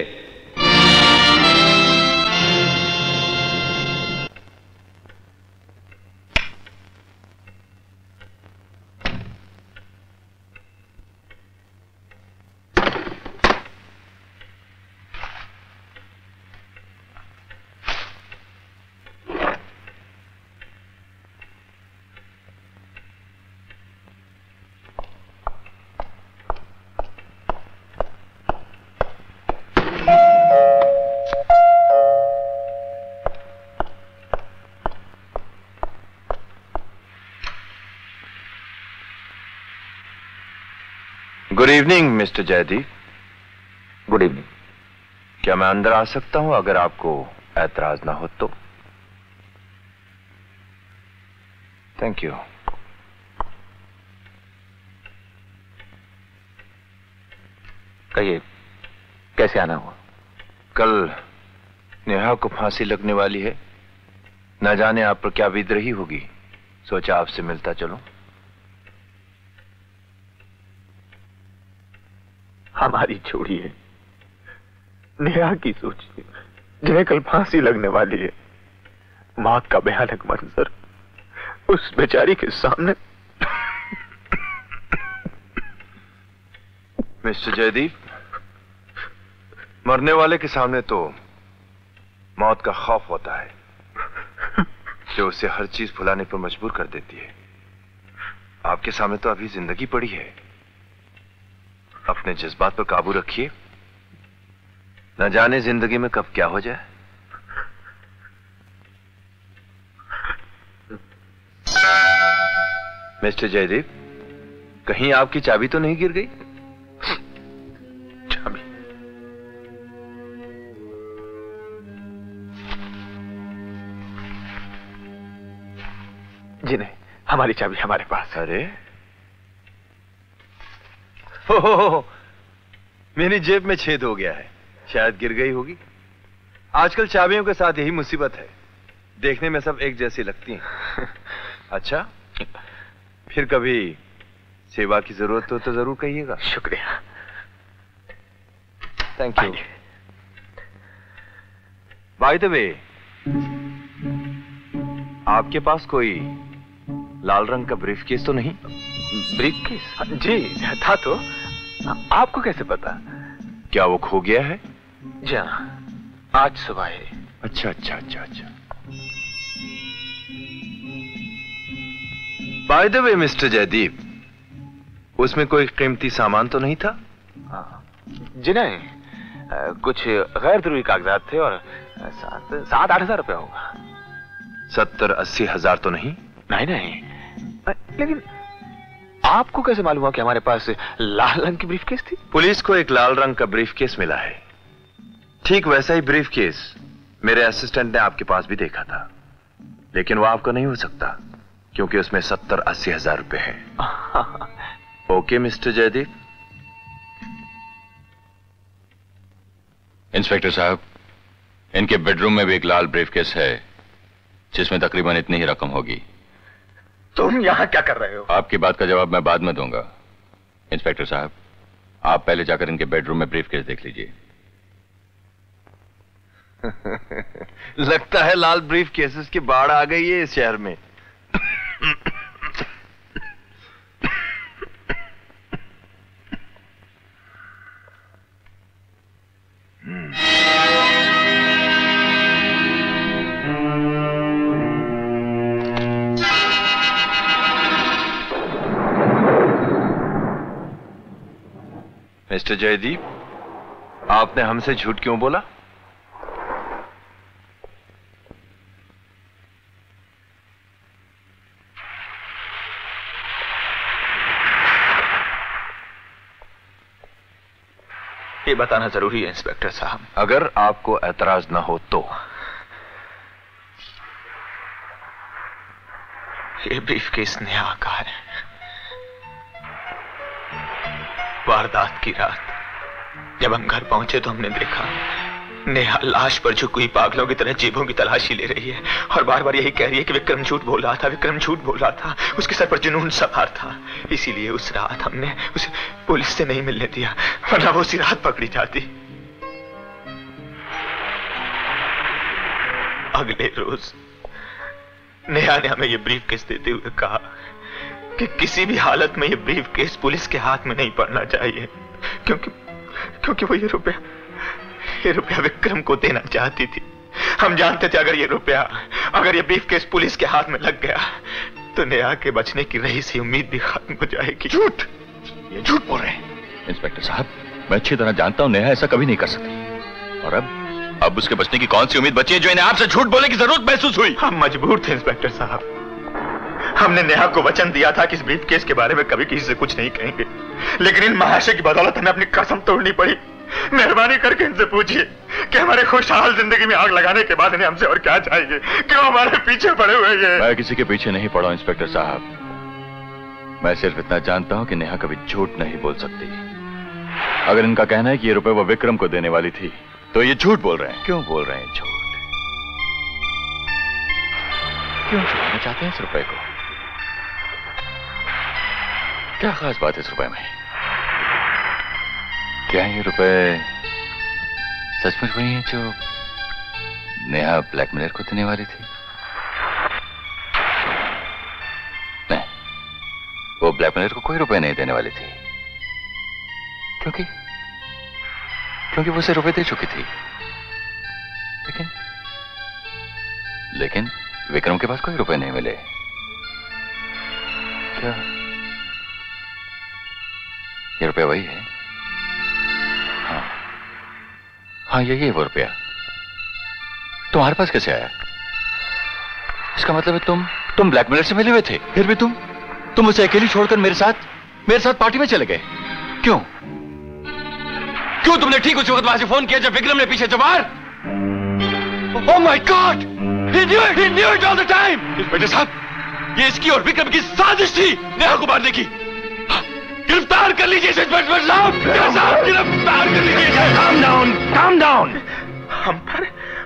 Good evening Mr Jaideep. Good evening. क्या मैं अंदर आ सकता हूं अगर आपको ऐतराज ना हो तो? Thank you. कहिए, कैसे आना हुआ? कल नेहा को फांसी लगने वाली है, न जाने आप पर क्या बीत रही होगी, सोचा आपसे मिलता चलूं। हमारी छोड़िए, नेहा की सोचिए, जिन्हें कल फांसी लगने वाली है। मौत का भयानक मंजर उस बेचारी के सामने। मिस्टर जयदीप, मरने वाले के सामने तो मौत का खौफ होता है, जो उसे हर चीज भुलाने पर मजबूर कर देती है। आपके सामने तो अभी जिंदगी पड़ी है। अपने जज्बात पर काबू रखिए, न जाने जिंदगी में कब क्या हो जाए। मिस्टर जयदीप, कहीं आपकी चाबी तो नहीं गिर गई? चाबी? जी नहीं, हमारी चाबी हमारे पास। अरे हो, मेरी जेब में छेद हो गया है, शायद गिर गई होगी। आजकल चाबियों के साथ यही मुसीबत है, देखने में सब एक जैसी लगती हैं। अच्छा, फिर कभी सेवा की जरूरत हो तो जरूर कहिएगा। शुक्रिया। Thank you. Bye the way, आपके पास कोई लाल रंग का ब्रीफकेस तो नहीं? ब्रीफकेस? जी था तो। आपको कैसे पता? क्या वो खो गया है? जी हाँ, आज सुबह है। अच्छा अच्छा अच्छा अच्छा। By the way Mr Jaideep, उसमें कोई कीमती सामान तो नहीं था? जी नहीं, कुछ गैर जरूरी कागजात थे और 7-8 हजार रुपया होगा। 70-80 हजार तो नहीं? नहीं नहीं, लेकिन आपको कैसे मालूम हुआ कि हमारे पास लाल रंग की ब्रीफकेस थी? पुलिस को एक लाल रंग का ब्रीफकेस मिला है। ठीक वैसा ही ब्रीफकेस मेरे असिस्टेंट ने आपके पास भी देखा था, लेकिन वो आपका नहीं हो सकता क्योंकि उसमें 70-80 हजार रुपए हैं। Okay mister Jaideep. इंस्पेक्टर साहब, इनके बेडरूम में भी एक लाल ब्रीफकेस है जिसमें तकरीबन इतनी ही रकम होगी। तुम यहां क्या कर रहे हो? आपकी बात का जवाब मैं बाद में दूंगा। इंस्पेक्टर साहब, आप पहले जाकर इनके बेडरूम में ब्रीफकेस देख लीजिए। लगता है लाल ब्रीफकेसेस की बाढ़ आ गई है इस शहर में। मिस्टर जयदीप, आपने हमसे झूठ क्यों बोला? ये बताना जरूरी है इंस्पेक्टर साहब। अगर आपको एतराज न हो तो। ये ब्रीफकेस नेहा का है। वारदात की रात जब हम घर पहुंचे तो हमने देखा नेहा लाश पर झुकी हुई पागलों की तरह जेबों की तलाशी ले रही है और बार बार यही कह रही है कि विक्रम झूठ बोल रहा था, विक्रम झूठ बोल रहा था। उसके सर पर जुनून सवार था, इसीलिए उस रात हमने उसे पुलिस से नहीं मिलने दिया, वरना वो उसी रात पकड़ी जाती। अगले रोज नेहा ने हमें ये ब्रीफकेस देते हुए कहा कि किसी भी हालत में ये ब्रीफकेस पुलिस के हाथ में नहीं पड़ना चाहिए, क्योंकि वो ये रुपया विक्रम को देना चाहती थी। हम जानते थे अगर ये ब्रीफकेस पुलिस के हाथ में लग गया तो नेहा के बचने की रही सी उम्मीद भी खत्म हो जाएगी। झूठ, ये झूठ बोल रहे हैं। इंस्पेक्टर साहब, मैं अच्छी तरह जानता हूं नेहा ऐसा कभी नहीं कर सकती। और अब उसके बचने की कौन सी उम्मीद बची है जो इन्हें आपसे झूठ बोलने की जरूरत महसूस हुई? हम मजबूर थे इंस्पेक्टर साहब। हमने नेहा को वचन दिया था कि इस ब्रीफकेस के बारे में कभी किसी से कुछ नहीं कहेंगे, लेकिन इन महाशय की बदौलत हमें अपनी कसम तोड़नी पड़ी। मेहरबानी करके इनसे पूछिए कि हमारे खुशहाल जिंदगी में आग लगाने के बाद इन्हें हमसे और क्या चाहिए, क्यों हमारे पीछे पड़े हुए हैं? मैं किसी के पीछे नहीं पड़ा इंस्पेक्टर साहब। मैं सिर्फ इतना जानता हूं कि नेहा कभी झूठ नहीं बोल सकती। अगर इनका कहना है कि ये रुपए वो विक्रम को देने वाली थी तो ये झूठ बोल रहे हैं। क्यों बोल रहे हैं झूठ? क्यों छुपाना चाहते हैं इस रुपए को? क्या खास बात है इस रुपए में? क्या ये रुपए सचमुच वही है जो नेहा ब्लैकमेलर को देने वाली थी? नहीं, वो ब्लैकमेलर को कोई रुपए नहीं देने वाली थी, क्योंकि वो उसे रुपए दे चुकी थी। लेकिन विक्रम के पास कोई रुपए नहीं मिले। क्या ये रुपया वही है? हाँ, यही है वो रुपया। तुम्हारे पास कैसे आया? इसका मतलब है तुम ब्लैकमेलर से मिले हुए थे, फिर भी तुम तुम उसे अकेली छोड़कर मेरे साथ पार्टी में चले गए। क्यों तुमने ठीक उस वक्त वहां से फोन किया जब विक्रम ने पीछे जवार? Oh my God, he knew it all the time। Inspector साहब, ये इसकी और विक्रम की साजिश थी नेहा को मारने की। गिरफ्तार कर लीजिए इंस्पेक्टर साहब, गिरफ्तार कर लीजिए। Calm down।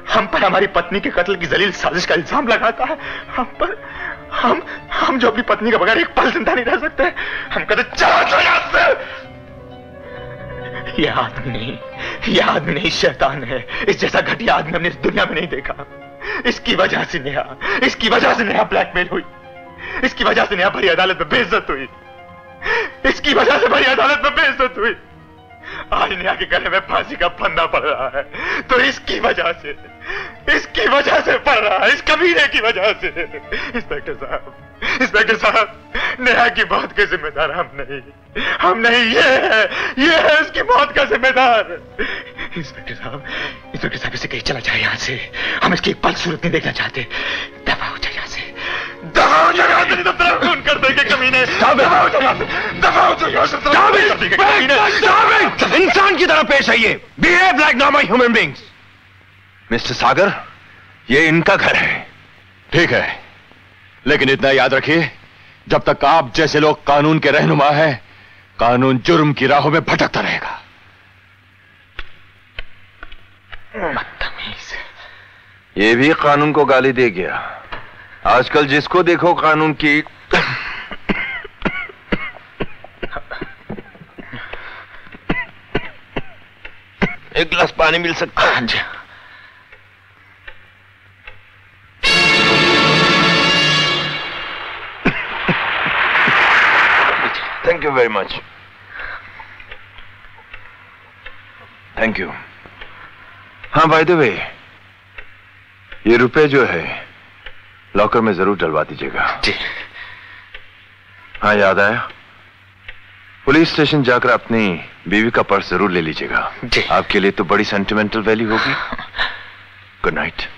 हम पर हमारी पत्नी के कत्ल की जलील साजिश का इल्जाम लगाता है। हम जो अपनी पत्नी के बगैर एक पल जिंदा नहीं रह सकते। हम कहते चला जाओ यहां से। यह आदमी नहीं शैतान है। इस जैसा घटिया आदमी हमने इस दुनिया में नहीं देखा। इसकी वजह से नेहा ब्लैकमेल हुई। इसकी वजह से नेहा भरी अदालत में बेइज्जत हुई। आज नेहा के गले में फांसी का फंदा पड़ रहा है तो इसकी वजह से पड़ रहा है, इस कमीने की वजह से। इंस्पेक्टर साहब, नेहा की मौत के जिम्मेदार हम नहीं, ये है उसकी मौत का जिम्मेदार। इंस्पेक्टर साहब इसे कहीं चला जाए यहाँ से। हम इसकी एक पल सूरत नहीं देखना चाहते। दफा हो जाए यहाँ से, नहीं तो तेरा खून कर देंगे कमीने। इंसान की तरह पेश आइए। Behave like normal human beings. Mister Sagar, ये इनका घर है, ठीक है, लेकिन इतना याद रखिए, जब तक आप जैसे लोग कानून के रहनुमा हैं, कानून जुर्म की राहों में भटकता रहेगा। बदतमीज। ये भी कानून को गाली दे गया। आजकल जिसको देखो कानून की एक गिलास पानी मिल सकता है? Thank you very much. Thank you. हाँ, बाय द वे, ये रुपए जो है लॉकर में जरूर डलवा दीजिएगा। जी। हाँ, याद आया, पुलिस स्टेशन जाकर अपनी बीवी का पर्स जरूर ले लीजिएगा। जी। आपके लिए तो बड़ी सेंटिमेंटल वैल्यू होगी। Good night.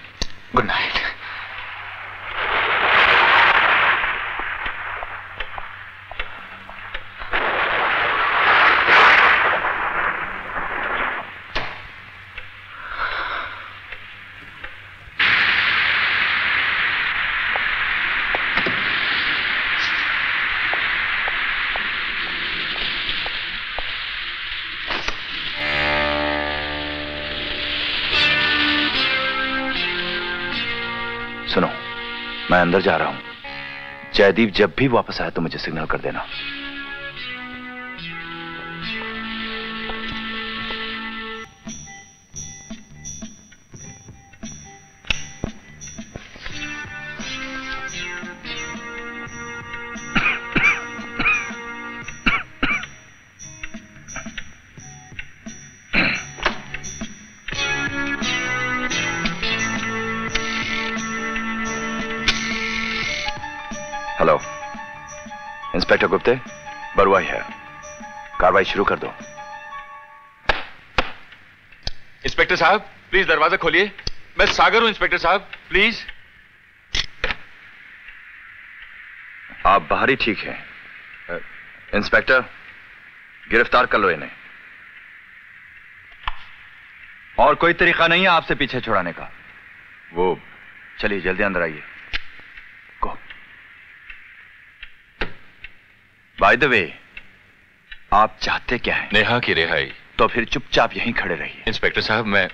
Good night. सुनो, मैं अंदर जा रहा हूं। जयदीप जब भी वापस आए तो मुझे सिग्नल कर देना। हेलो, इंस्पेक्टर गुप्ते, बरुआ है। कार्रवाई शुरू कर दो। इंस्पेक्टर साहब, प्लीज दरवाजा खोलिए। मैं सागर हूं इंस्पेक्टर साहब, प्लीज। आप बाहर ही ठीक हैं। इंस्पेक्टर, गिरफ्तार कर लो इन्हें। और कोई तरीका नहीं है आपसे पीछे छुड़ाने का। वो चलिए, जल्दी अंदर आइए। गो। बाय द वे, आप चाहते क्या हैं? नेहा की रिहाई। तो फिर चुपचाप यहीं खड़े रहिए। इंस्पेक्टर साहब, मैं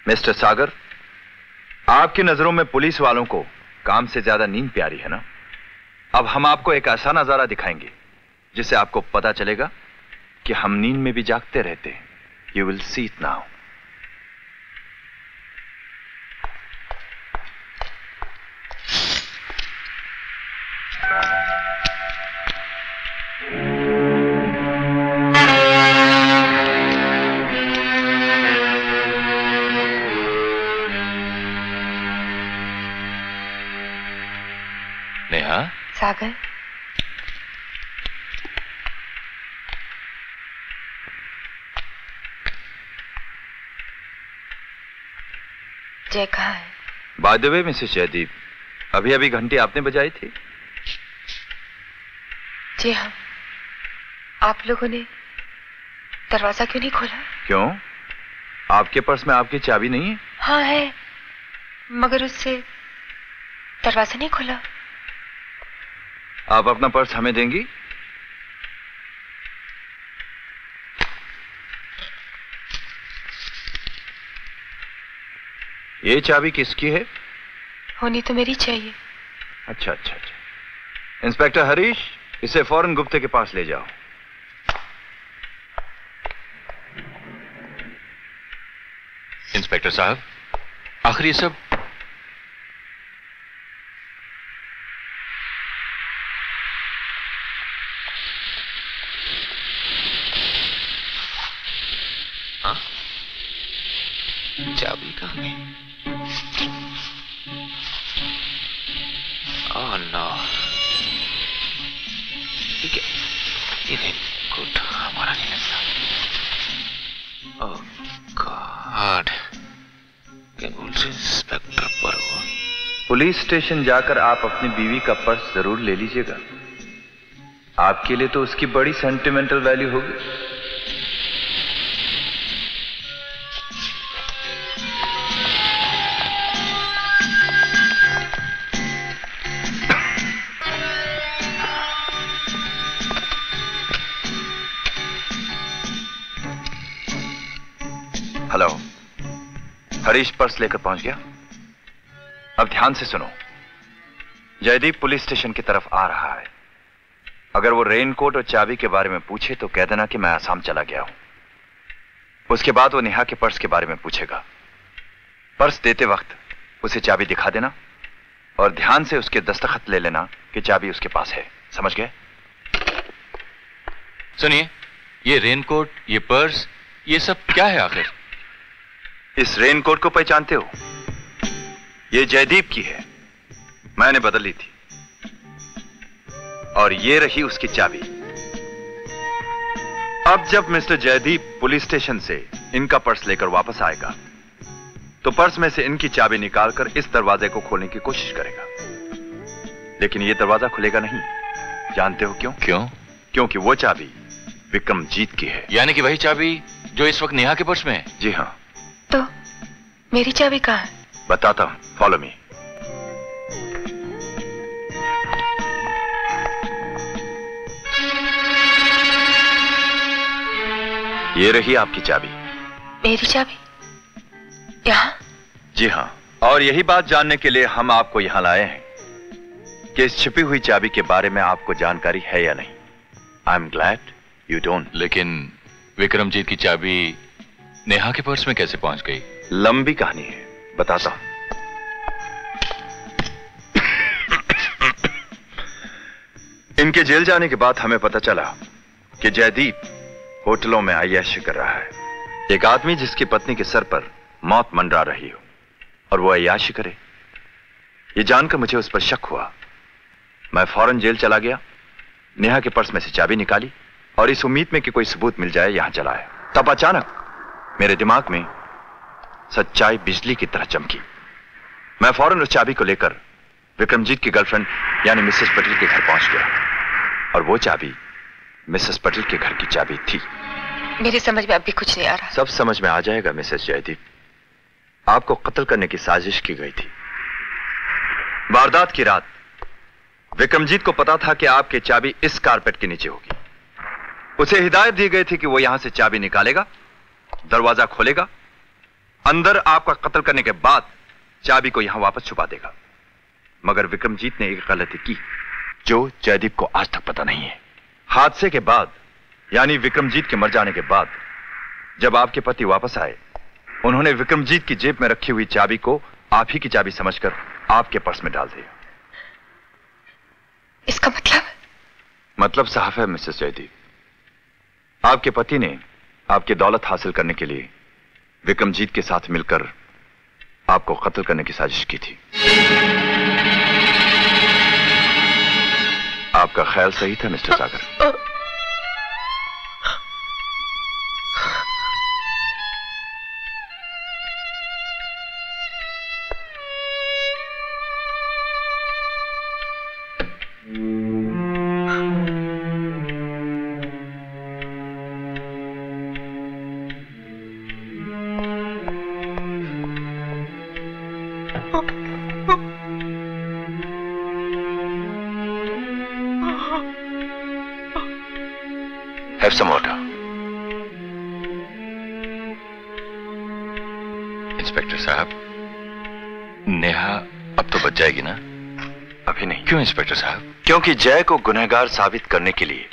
मिस्टर सागर, आपकी नजरों में पुलिस वालों को काम से ज्यादा नींद प्यारी है ना? अब हम आपको एक ऐसा नजारा दिखाएंगे जिससे आपको पता चलेगा कि हम नींद में भी जागते रहते हैं। You will see it now. Sagar, Jai कहाँ है? By the way Mrs Jaideep, अभी अभी घंटी आपने बजाई थी? जी हाँ। आप लोगों ने दरवाजा क्यों नहीं खोला? क्यों? आपके पर्स में आपकी चाबी नहीं है? हाँ है, मगर उससे दरवाजा नहीं खुला। आप अपना पर्स हमें देंगी? ये चाबी किसकी है? होनी तो मेरी चाहिए। अच्छा अच्छा अच्छा। इंस्पेक्टर हरीश, इसे फौरन गुप्ते के पास ले जाओ। इंस्पेक्टर साहब, आखिर ये सब चाबी कहाँ गई? ओह नो, ठीक है, ये रेनकोट हमारा नहीं लगता। ओह गॉड, क्या बोल रहे इंस्पेक्टर परवा? पुलिस स्टेशन जाकर आप अपनी बीवी का पर्स जरूर ले लीजिएगा। आपके लिए तो उसकी बड़ी सेंटिमेंटल वैल्यू होगी। हेलो, हरीश पर्स लेकर पहुंच गया? अब ध्यान से सुनो, जयदीप पुलिस स्टेशन की तरफ आ रहा है। अगर वो रेनकोट और चाबी के बारे में पूछे तो कह देना कि मैं आसाम चला गया हूं। उसके बाद वो नेहा के पर्स के बारे में पूछेगा। पर्स देते वक्त उसे चाबी दिखा देना और ध्यान से उसके दस्तखत ले लेना कि चाबी उसके पास है। समझ गए? सुनिए, ये रेनकोट, ये पर्स, ये सब क्या है आखिर? इस रेनकोट को पहचानते हो? ये जयदीप की है, मैंने बदल ली थी। और ये रही उसकी चाबी। अब जब मिस्टर जयदीप पुलिस स्टेशन से इनका पर्स लेकर वापस आएगा तो पर्स में से इनकी चाबी निकालकर इस दरवाजे को खोलने की कोशिश करेगा, लेकिन यह दरवाजा खुलेगा नहीं। जानते हो क्यों? क्यों? क्योंकि वो चाबी विक्रमजीत की है। यानी कि वही चाबी जो इस वक्त नेहा के पर्स में है? जी हां। तो मेरी चाबी कहाँ है? बताता हूं, फॉलो मी। ये रही आपकी चाबी। मेरी चाबी यहाँ? जी हां, और यही बात जानने के लिए हम आपको यहां लाए हैं कि इस छिपी हुई चाबी के बारे में आपको जानकारी है या नहीं। I am glad you don't. लेकिन विक्रमजीत की चाबी नेहा के पर्स में कैसे पहुंच गई? लंबी कहानी है, बताता हूं। इनके जेल जाने के बाद हमें पता चला कि जयदीप होटलों में अय्याशी कर रहा है। एक आदमी जिसकी पत्नी के सर पर मौत मंडरा रही हो और वो अय्याशी करे, ये जानकर मुझे उस पर शक हुआ। मैं फौरन जेल चला गया, नेहा के पर्स में से चाबी निकाली और इस उम्मीद में कि कोई सबूत मिल जाए यहां चला आया। तब अचानक मेरे दिमाग में सच्चाई बिजली की तरह चमकी। मैं फौरन उस चाबी को लेकर विक्रमजीत की गर्लफ्रेंड यानी मिसेस पटेल के घर पहुंच गया और वो चाबी मिसेस पटेल के घर की चाबी थी। मेरी समझ में अब भी कुछ नहीं आ रहा। सब समझ में आ जाएगा मिसेस जयदीप। आपको कत्ल करने की साजिश की गई थी। वारदात की रात विक्रमजीत को पता था कि आपकी चाबी इस कारपेट के नीचे होगी। उसे हिदायत दी गई थी कि वो यहां से चाबी निकालेगा, दरवाजा खोलेगा, अंदर आपका कत्ल करने के बाद चाबी को यहां वापस छुपा देगा। मगर विक्रमजीत ने एक गलती की जो जयदीप को आज तक पता नहीं है। हादसे के बाद यानी विक्रमजीत के मर जाने के बाद जब आपके पति वापस आए, उन्होंने विक्रमजीत की जेब में रखी हुई चाबी को आप ही की चाबी समझकर आपके पर्स में डाल दिया। इसका मतलब साफ है मिसेस जयदीप, आपके पति ने आपकी दौलत हासिल करने के लिए विक्रमजीत के साथ मिलकर आपको कत्ल करने की साजिश की थी। आपका ख्याल सही था mister Sagar. Have some water. Inspector साहब, नेहा अब तो बच जाएगी ना? अभी नहीं। क्यों इंस्पेक्टर साहब? क्योंकि जय को गुनहगार साबित करने के लिए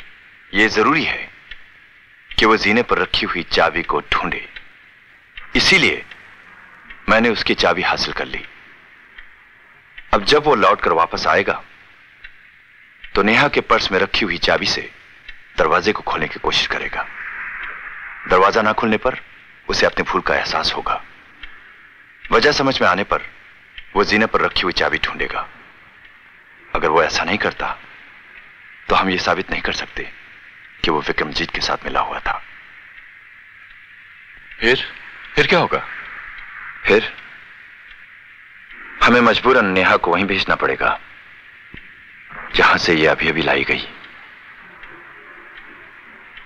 यह जरूरी है कि वो जीने पर रखी हुई चाबी को ढूंढे। इसीलिए मैंने उसकी चाबी हासिल कर ली। अब जब वो लौटकर वापस आएगा तो नेहा के पर्स में रखी हुई चाबी से दरवाजे को खोलने की कोशिश करेगा। दरवाजा ना खुलने पर उसे अपनी भूल का एहसास होगा। वजह समझ में आने पर वो जीने पर रखी हुई चाबी ढूंढेगा। अगर वो ऐसा नहीं करता तो हम ये साबित नहीं कर सकते कि वो विक्रमजीत के साथ मिला हुआ था। फिर क्या होगा? फिर हमें मजबूरन नेहा को वहीं भेजना पड़ेगा जहां से ये अभी अभी लाई गई।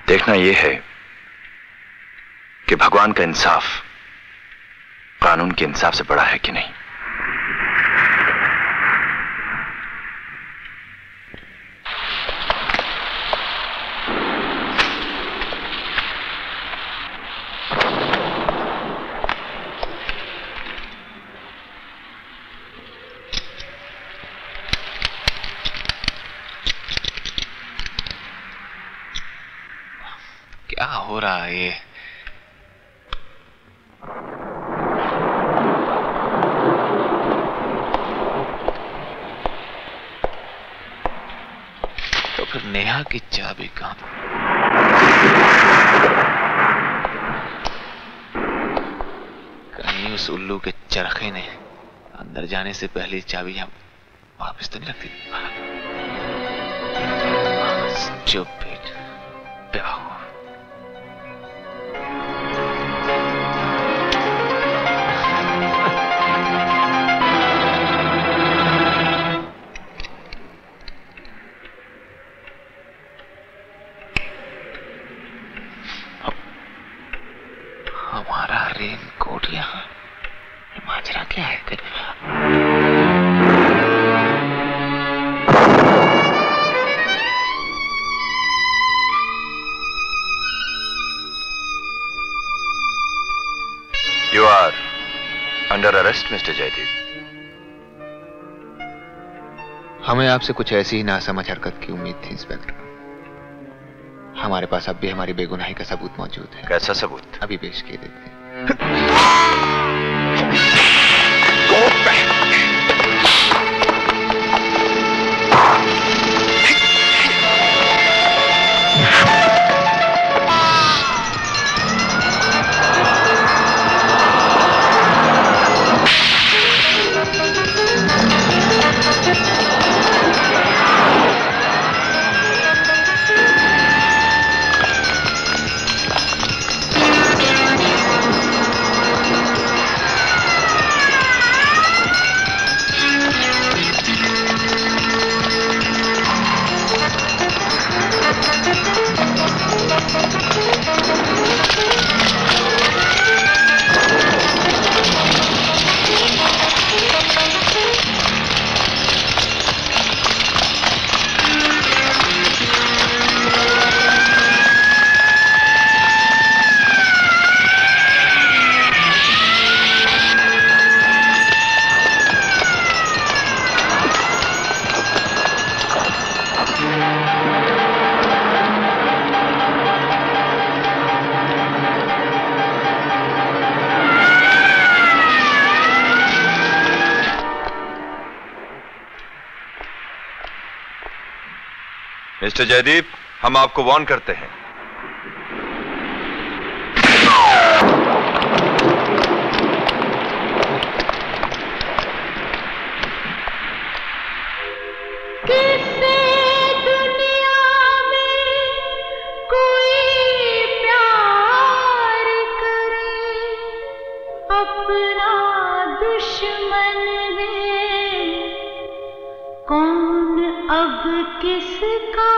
देखना यह है कि भगवान का इंसाफ कानून के इंसाफ से बड़ा है कि नहीं। क्या हो रहा है ये? तो फिर नेहा की चाबी कहां? कहीं उस उल्लू के चरखे ने अंदर जाने से पहले चाबी हम वापस तो नहीं रखती? स्टूपिड बेवकूफ। हमारा रेनकोट यहाँ, माजरा क्या है? You are under arrest, Mr Jaideep. हमें आपसे कुछ ऐसी ही नासमझ हरकत की उम्मीद थी इंस्पेक्टर। हमारे पास अब भी हमारी बेगुनाही का सबूत मौजूद है। कैसा सबूत? अभी पेश किए देते हैं। मिस्टर जयदीप, हम आपको वार्न करते हैं। किससे अब किसका